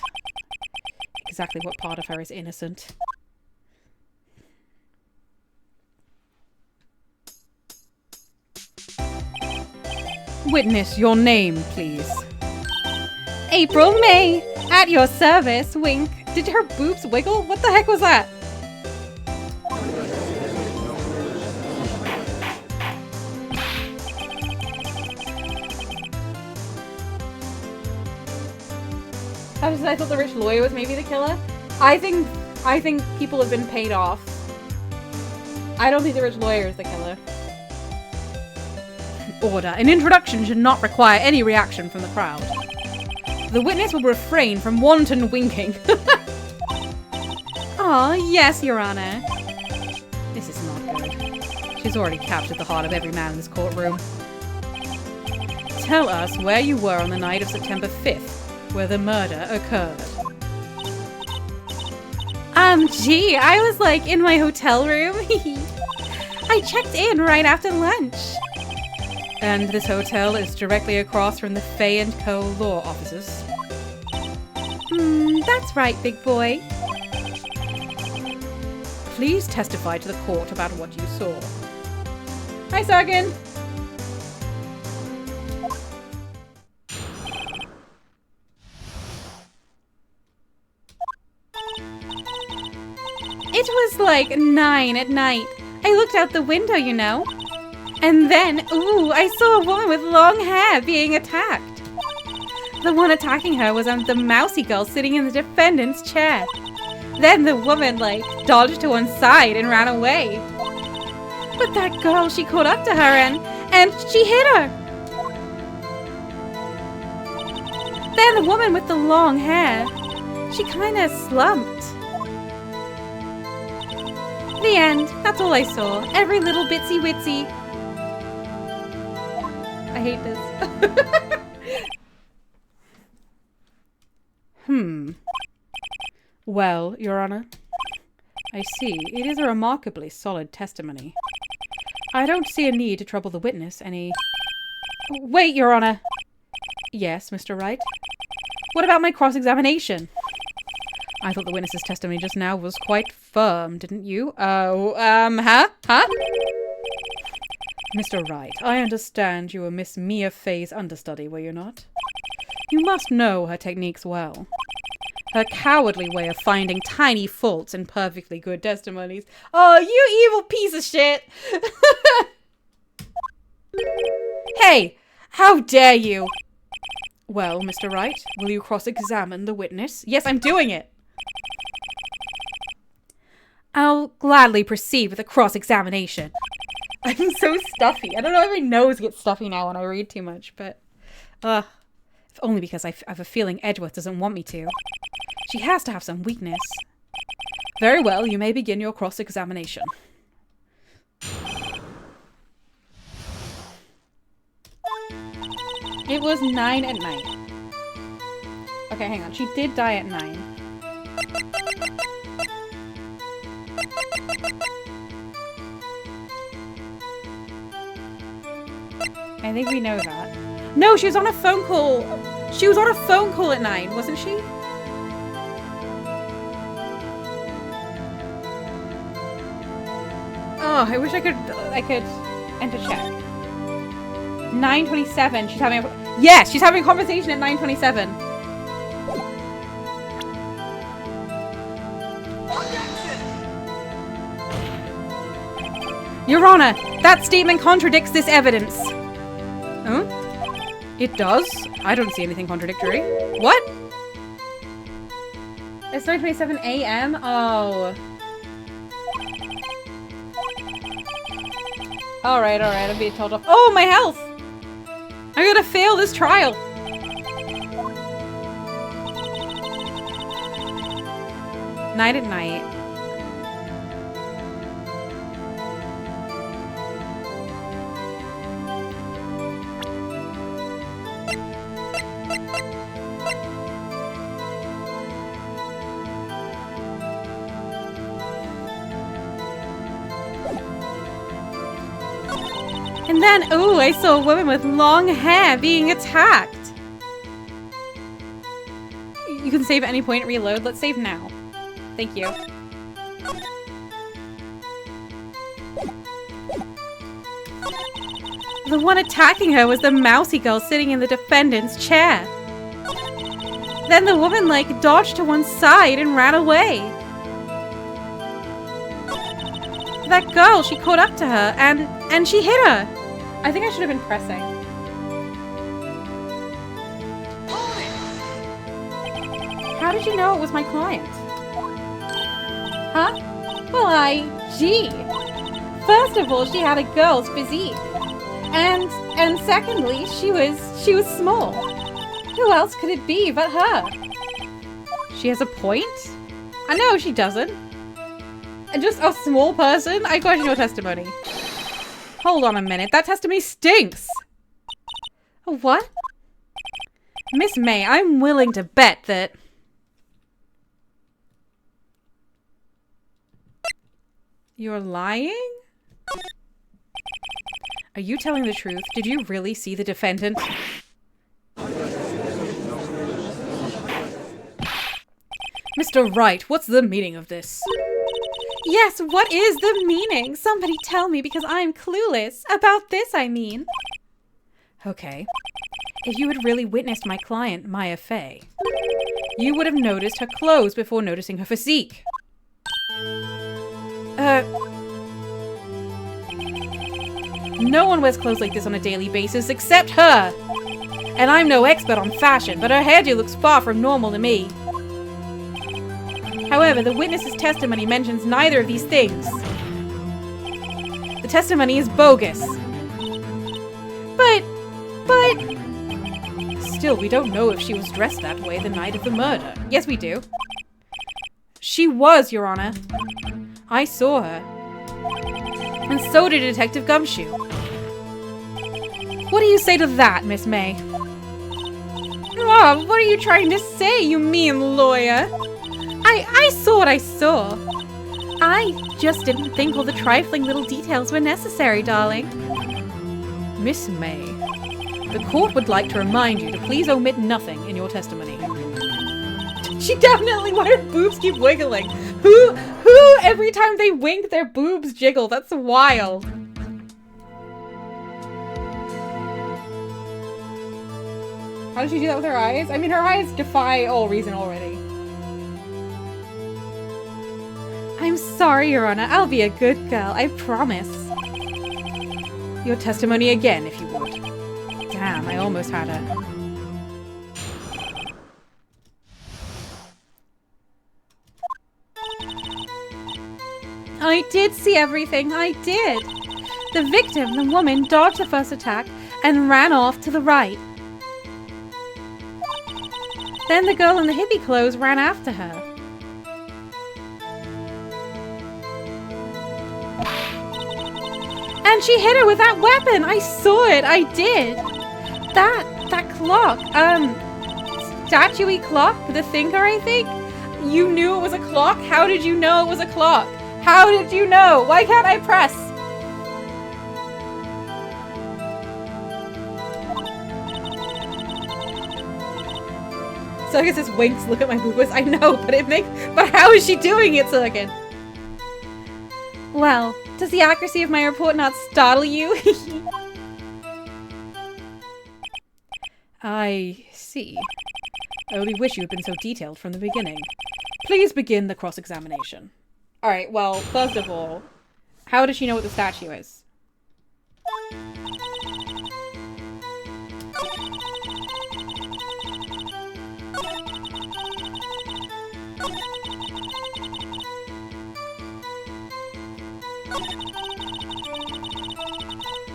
Exactly what part of her is innocent? Witness, your name, please. April May, at your service, wink. Did her boobs wiggle? What the heck was that? I thought the rich lawyer was maybe the killer. I think people have been paid off. I don't think the rich lawyer is the killer. Order. An introduction should not require any reaction from the crowd. The witness will refrain from wanton winking. Aw, yes, Your Honor. This is not good. She's already captured the heart of every man in this courtroom. Tell us where you were on the night of September 5th, where the murder occurred. Gee, I was like in my hotel room. I checked in right after lunch. And this hotel is directly across from the Fay & Co. law offices. That's right, big boy. Please testify to the court about what you saw. Hi, Sargon. It was like 9 at night. I looked out the window, you know. And then, ooh, I saw a woman with long hair being attacked. The one attacking her was the mousy girl sitting in the defendant's chair. Then the woman, like, dodged to one side and ran away. But that girl, she caught up to her and she hit her. Then the woman with the long hair, she kind of slumped. The end. That's all I saw. Every little bitsy witsy. I hate this. Well, Your Honor, I see. It is a remarkably solid testimony. I don't see a need to trouble the witness any... Wait, Your Honor! Yes, Mr. Wright. What about my cross-examination? I thought the witness's testimony just now was quite firm, didn't you? Oh, huh? Mr. Wright, I understand you were Miss Mia Fay's understudy, were you not? You must know her techniques well. Her cowardly way of finding tiny faults in perfectly good testimonies. Oh, you evil piece of shit! Hey! How dare you! Well, Mr. Wright, will you cross-examine the witness? Yes, I'm doing it! I'll gladly proceed with the cross-examination. I'm so stuffy. I don't know if my nose gets stuffy now when I read too much, but... if only because I have a feeling Edgeworth doesn't want me to. She has to have some weakness. Very well, you may begin your cross-examination. It was 9 at night. Okay, hang on. She did die at 9. I think we know that. No, she was on a phone call. She was on a phone call at 9, wasn't she? Oh, I wish I could enter check. 9:27. She's having a... Yes, she's having a conversation at 9:27. Your Honor, that statement contradicts this evidence. Huh? It does? I don't see anything contradictory. What? It's 9:27 a.m.? Oh. Alright, I'm being told off. Oh, my health! I'm gonna fail this trial! Night at night. And then, ooh, I saw a woman with long hair being attacked. You can save at any point, reload. Let's save now. Thank you. The one attacking her was the mousy girl sitting in the defendant's chair. Then the woman, like, dodged to one side and ran away. That girl, she caught up to her and she hit her. I think I should have been pressing. How did you know it was my client? Huh? Well, gee. First of all, she had a girl's physique. And secondly, she was small. Who else could it be but her? She has a point? I know she doesn't. And just a small person? I question your testimony. Hold on a minute. That testimony stinks. What? Miss May, I'm willing to bet that... You're lying? Are you telling the truth? Did you really see the defendant? Mr. Wright, what's the meaning of this? Yes, what is the meaning? Somebody tell me because I'm clueless. About this, I mean. Okay. If you had really witnessed my client, Maya Fay, you would have noticed her clothes before noticing her physique. No one wears clothes like this on a daily basis except her. And I'm no expert on fashion, but her hairdo looks far from normal to me. However, the witness's testimony mentions neither of these things. The testimony is bogus. But... Still, we don't know if she was dressed that way the night of the murder. Yes, we do. She was, Your Honor. I saw her. And so did Detective Gumshoe. What do you say to that, Miss May? Oh, what are you trying to say, you mean lawyer? I saw what I saw. I just didn't think all the trifling little details were necessary, darling. Miss May, The court would like to remind you to please omit nothing in your testimony. She definitely, why her boobs keep wiggling? Who, every time they wink, their boobs jiggle? That's wild. How does she do that with her eyes? I mean, her eyes defy all reason already. I'm sorry, Your Honor. I'll be a good girl. I promise. Your testimony again, if you would. Damn, I almost had it. I did see everything. I did. The victim, the woman, dodged the first attack and ran off to the right. Then the girl in the hippie clothes ran after her. And she hit her with that weapon! I saw it! I did! That clock, statuey clock? The thinker, I think? You knew it was a clock? How did you know it was a clock? How did you know? Why can't I press? Circus just winks, look at my boobas. I know, but how is she doing it, Circus? Well, does the accuracy of my report not startle you? I see. I only wish you had been so detailed from the beginning. Please begin the cross-examination. Alright, well, first of all, how does she know what the statue is?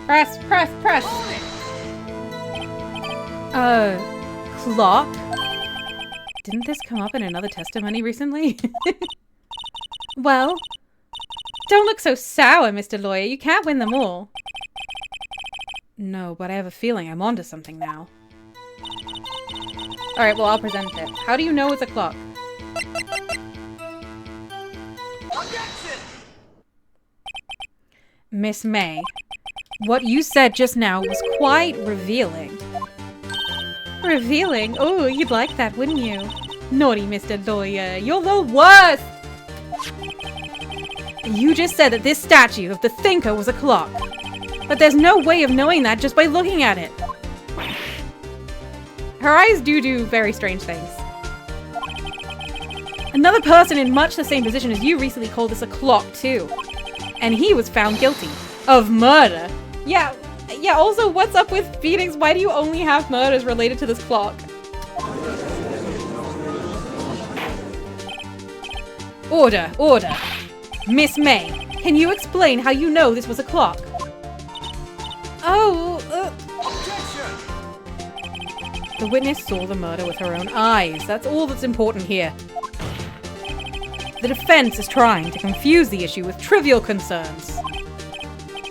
Press! Clock? Didn't this come up in another testimony recently? Well, don't look so sour, Mr. Lawyer. You can't win them all. No, but I have a feeling I'm onto something now. Alright, well, I'll present it. How do you know it's a clock? Miss May, what you said just now was quite revealing. Revealing? Oh, you'd like that, wouldn't you? Naughty Mr. Lawyer, you're the worst! You just said that this statue of the thinker was a clock. But there's no way of knowing that just by looking at it. Her eyes do very strange things. Another person in much the same position as you recently called this a clock, too. And he was found guilty of murder. Yeah, also, what's up with Phoenix? Why do you only have murders related to this clock? Order. Miss May, can you explain how you know this was a clock? The witness saw the murder with her own eyes. That's all that's important here. The defense is trying to confuse the issue with trivial concerns.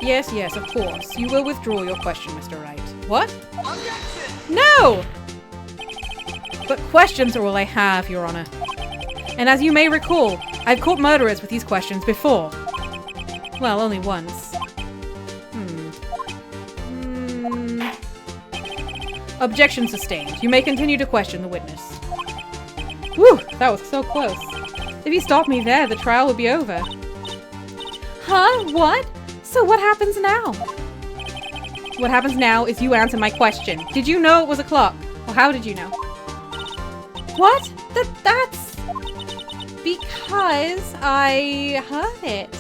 Yes, of course. You will withdraw your question, Mr. Wright. What? No! But questions are all I have, Your Honor. And as you may recall, I've caught murderers with these questions before. Well, only once. Objection sustained. You may continue to question the witness. Whew, that was so close. If you stopped me there, the trial would be over. Huh? What? So what happens now? What happens now is you answer my question. Did you know it was a clock? Or how did you know? What? That's... because I heard it.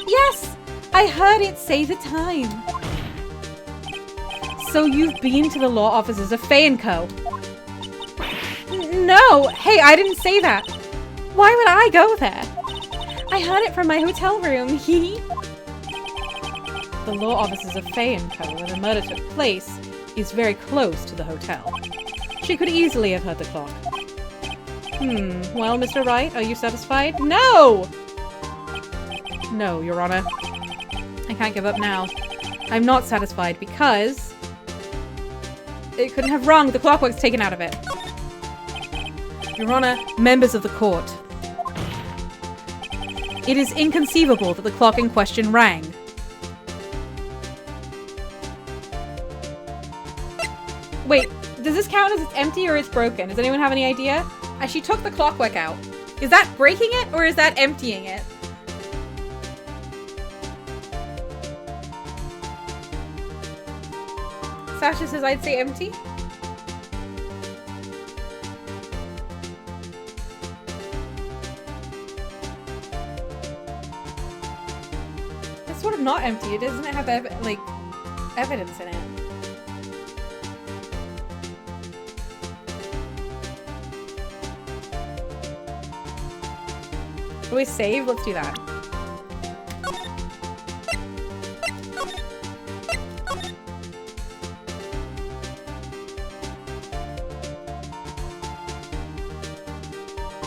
Yes! I heard it say the time. So you've been to the law offices of Faye & Co. No! Hey, I didn't say that. Why would I go there? I heard it from my hotel room. The law offices of Faye & Co, where the murder took place, is very close to the hotel. She could easily have heard the clock. Well, Mr. Wright, are you satisfied? No! No, Your Honor. I can't give up now. I'm not satisfied because... it couldn't have rung. The clockwork's taken out of it. Your Honor, members of the court. It is inconceivable that the clock in question rang. Wait, does this count as it's empty or it's broken? Does anyone have any idea? She took the clockwork out. Is that breaking it or is that emptying it? Sasha says I'd say empty. It's sort of not empty. It doesn't have like evidence in it. Do we save? Let's do that.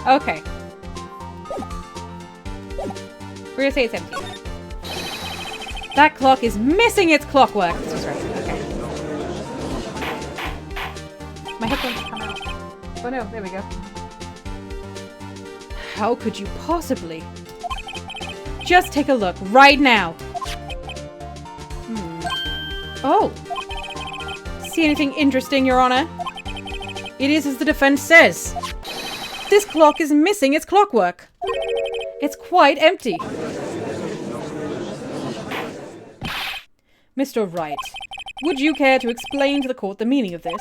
Okay. We're gonna say it's empty. That clock is missing its clockwork. This was right. Okay. My headphones come out. Oh no, there we go. How could you possibly? Just take a look right now. Oh. See anything interesting, Your Honor? It is as the defense says. This clock is missing its clockwork. It's quite empty. Mr. Wright, would you care to explain to the court the meaning of this?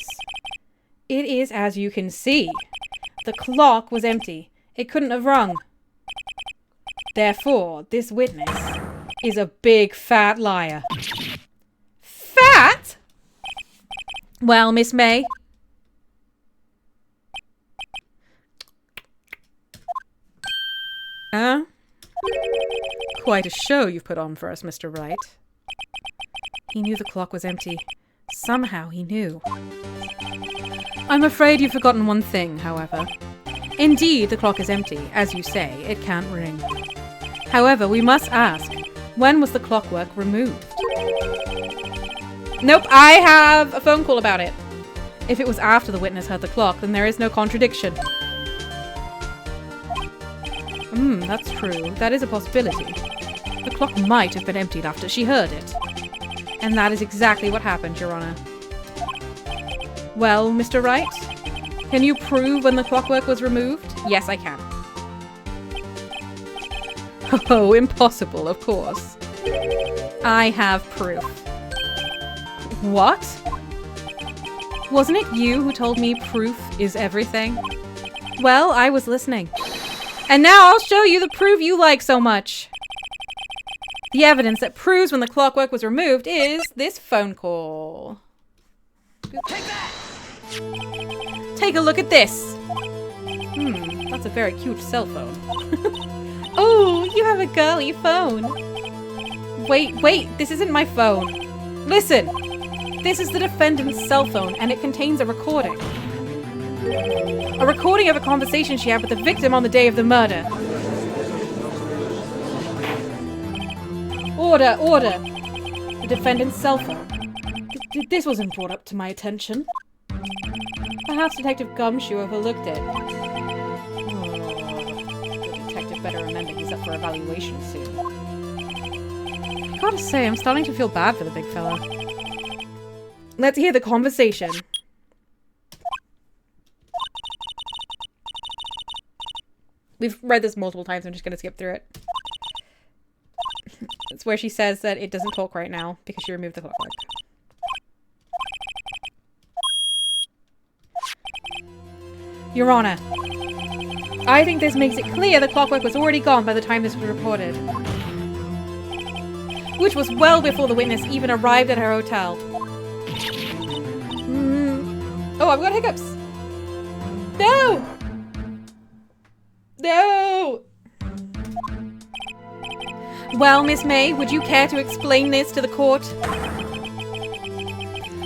It is as you can see. The clock was empty. It couldn't have rung. Therefore, this witness is a big fat liar. Fat? Well, Miss May. Quite a show you've put on for us, Mr. Wright. He knew the clock was empty. Somehow he knew. I'm afraid you've forgotten one thing, however. Indeed, the clock is empty. As you say, it can't ring. However, we must ask, when was the clockwork removed? Nope, I have a phone call about it. If it was after the witness heard the clock, then there is no contradiction. That's true. That is a possibility. The clock might have been emptied after she heard it. And that is exactly what happened, Your Honor. Well, Mr. Wright? Can you prove when the clockwork was removed? Yes, I can. Oh, impossible, of course. I have proof. What? Wasn't it you who told me proof is everything? Well, I was listening. And now I'll show you the proof you like so much. The evidence that proves when the clockwork was removed is this phone call. Take that! Take a look at this. That's a very cute cell phone. Oh, you have a girly phone. Wait, this isn't my phone. Listen, this is the defendant's cell phone and it contains a recording. A recording of a conversation she had with the victim on the day of the murder. Order, order. The defendant's cell phone. This wasn't brought up to my attention. Perhaps Detective Gumshoe overlooked it. The detective better remember he's up for evaluation soon. Gotta say, I'm starting to feel bad for the big fella. Let's hear the conversation. We've read this multiple times, I'm just gonna skip through it. It's where she says that it doesn't talk right now because she removed the clockwork. Your Honor, I think this makes it clear the clockwork was already gone by the time this was reported. Which was well before the witness even arrived at her hotel. Oh, I've got hiccups. No! No! Well, Miss May, would you care to explain this to the court?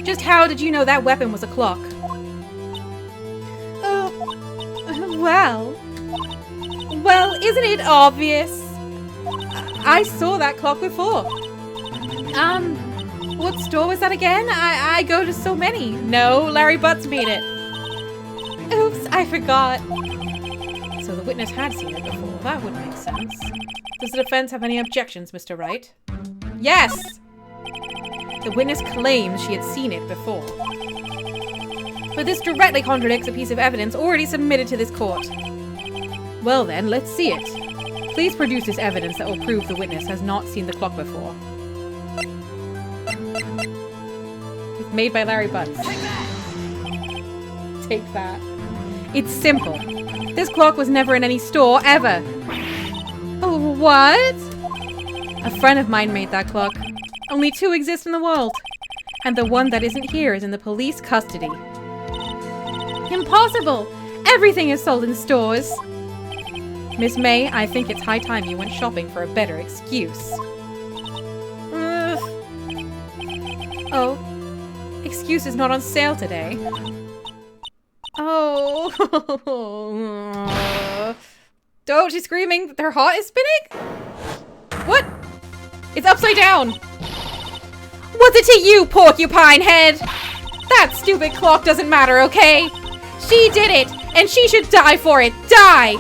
Just how did you know that weapon was a clock? Well, isn't it obvious? I saw that clock before. What store was that again? I go to so many. No, Larry Butts made it. Oops, I forgot. So the witness had seen it before. That would make sense. Does the defense have any objections, Mr. Wright? Yes! The witness claims she had seen it before. But this directly contradicts a piece of evidence already submitted to this court. Well then, let's see it. Please produce this evidence that will prove the witness has not seen the clock before. It's made by Larry Butts. Take that. It's simple. This clock was never in any store, ever. Oh, what? A friend of mine made that clock. Only 2 exist in the world. And the one that isn't here is in the police custody. Impossible! Everything is sold in stores. Miss May, I think it's high time you went shopping for a better excuse. Oh, excuse is not on sale today. Oh. Don't, she's screaming. Her heart is spinning? What? It's upside down. What's it to you, porcupine head? That stupid clock doesn't matter, okay? She did it, and she should die for it. Die!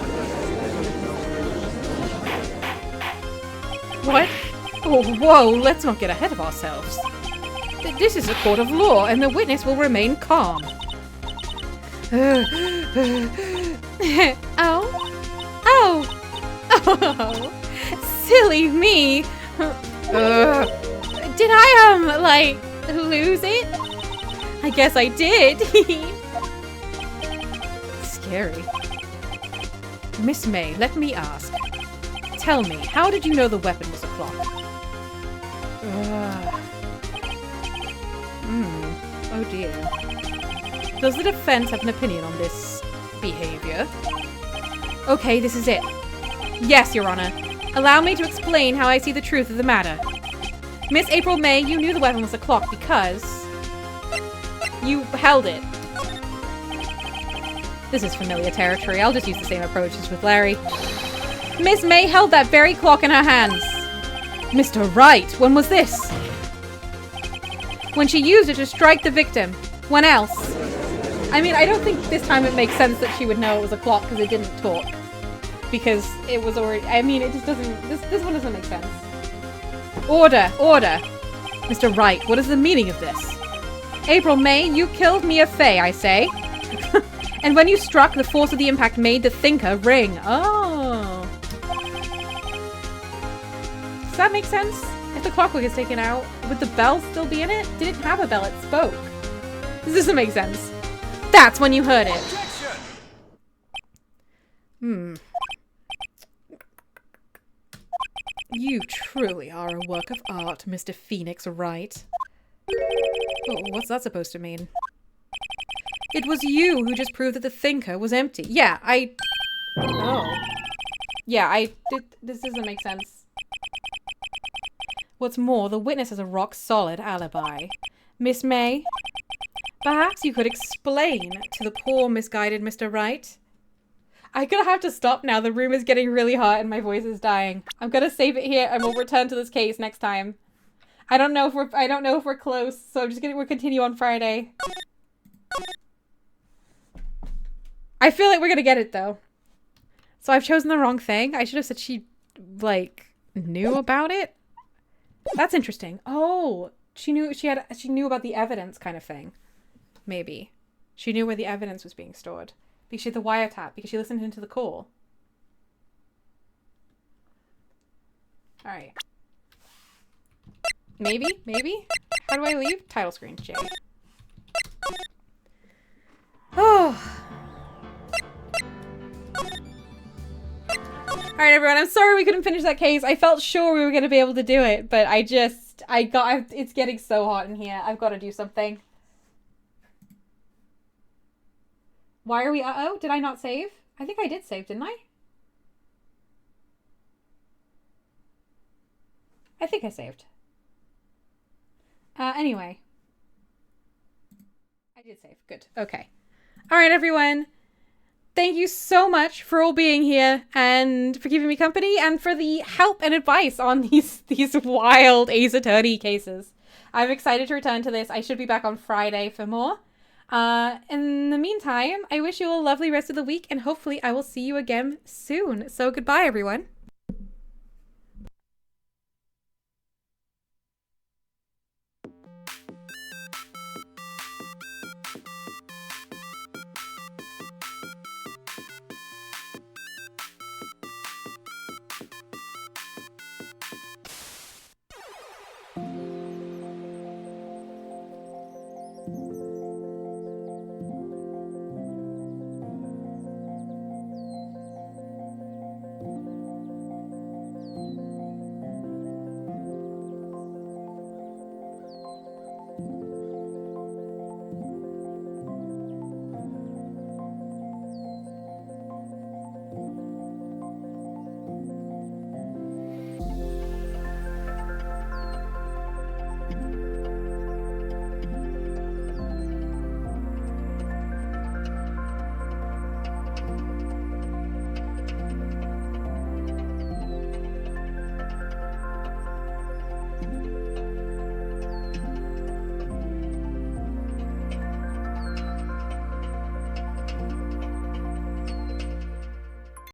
What? Oh, whoa, let's not get ahead of ourselves. This is a court of law, and the witness will remain calm. Oh? Oh! Silly me! Did I, like, lose it? I guess I did. Scary. Miss May, let me ask. Tell me, how did you know the weapon was a clock? Oh dear. Does the defense have an opinion on this behavior? Okay, this is it. Yes, Your Honor. Allow me to explain how I see the truth of the matter. Miss April May, you knew the weapon was a clock because you held it. This is familiar territory. I'll just use the same approach as with Larry. Miss May held that very clock in her hands. Mr. Wright, when was this? When she used it to strike the victim. When else? I mean, I don't think this time it makes sense that she would know it was a clock because it didn't talk. Because it was already... I mean, it just doesn't... This one doesn't make sense. Order! Order! Mr. Wright, what is the meaning of this? April May, you killed Mia Fey, I say. And when you struck, the force of the impact made the thinker ring. Oh. Does that make sense? If the clockwork is taken out, would the bell still be in it? Did it have a bell? It spoke. This doesn't make sense. That's when you heard it. You truly are a work of art, Mr. Phoenix Wright. Oh, what's that supposed to mean? It was you who just proved that the thinker was empty. Yeah, Oh. Yeah, this doesn't make sense. What's more, the witness has a rock-solid alibi. Miss May, perhaps you could explain to the poor, misguided Mr. Wright. I'm gonna have to stop now. The room is getting really hot and my voice is dying. I'm gonna save it here and we'll return to this case next time. I don't know if we're close, so we'll continue on Friday. I feel like we're gonna get it though. So I've chosen the wrong thing. I should have said she, like, knew about it. That's interesting. Oh, she knew about the evidence kind of thing. Maybe. She knew where the evidence was being stored. Because she had the wiretap, because she listened into the call. Alright. Maybe? How do I leave? Title screen, J. Oh. Alright, everyone, I'm sorry we couldn't finish that case. I felt sure we were going to be able to do it, but it's getting so hot in here. I've got to do something. Why are we, uh-oh? Did I not save? I think I did save, didn't I? I think I saved. Anyway. I did save. Good. Okay. Alright, everyone. Thank you so much for all being here and for keeping me company and for the help and advice on these wild Ace Attorney cases. I'm excited to return to this. I should be back on Friday for more. In the meantime, I wish you a lovely rest of the week and hopefully I will see you again soon. So goodbye, everyone.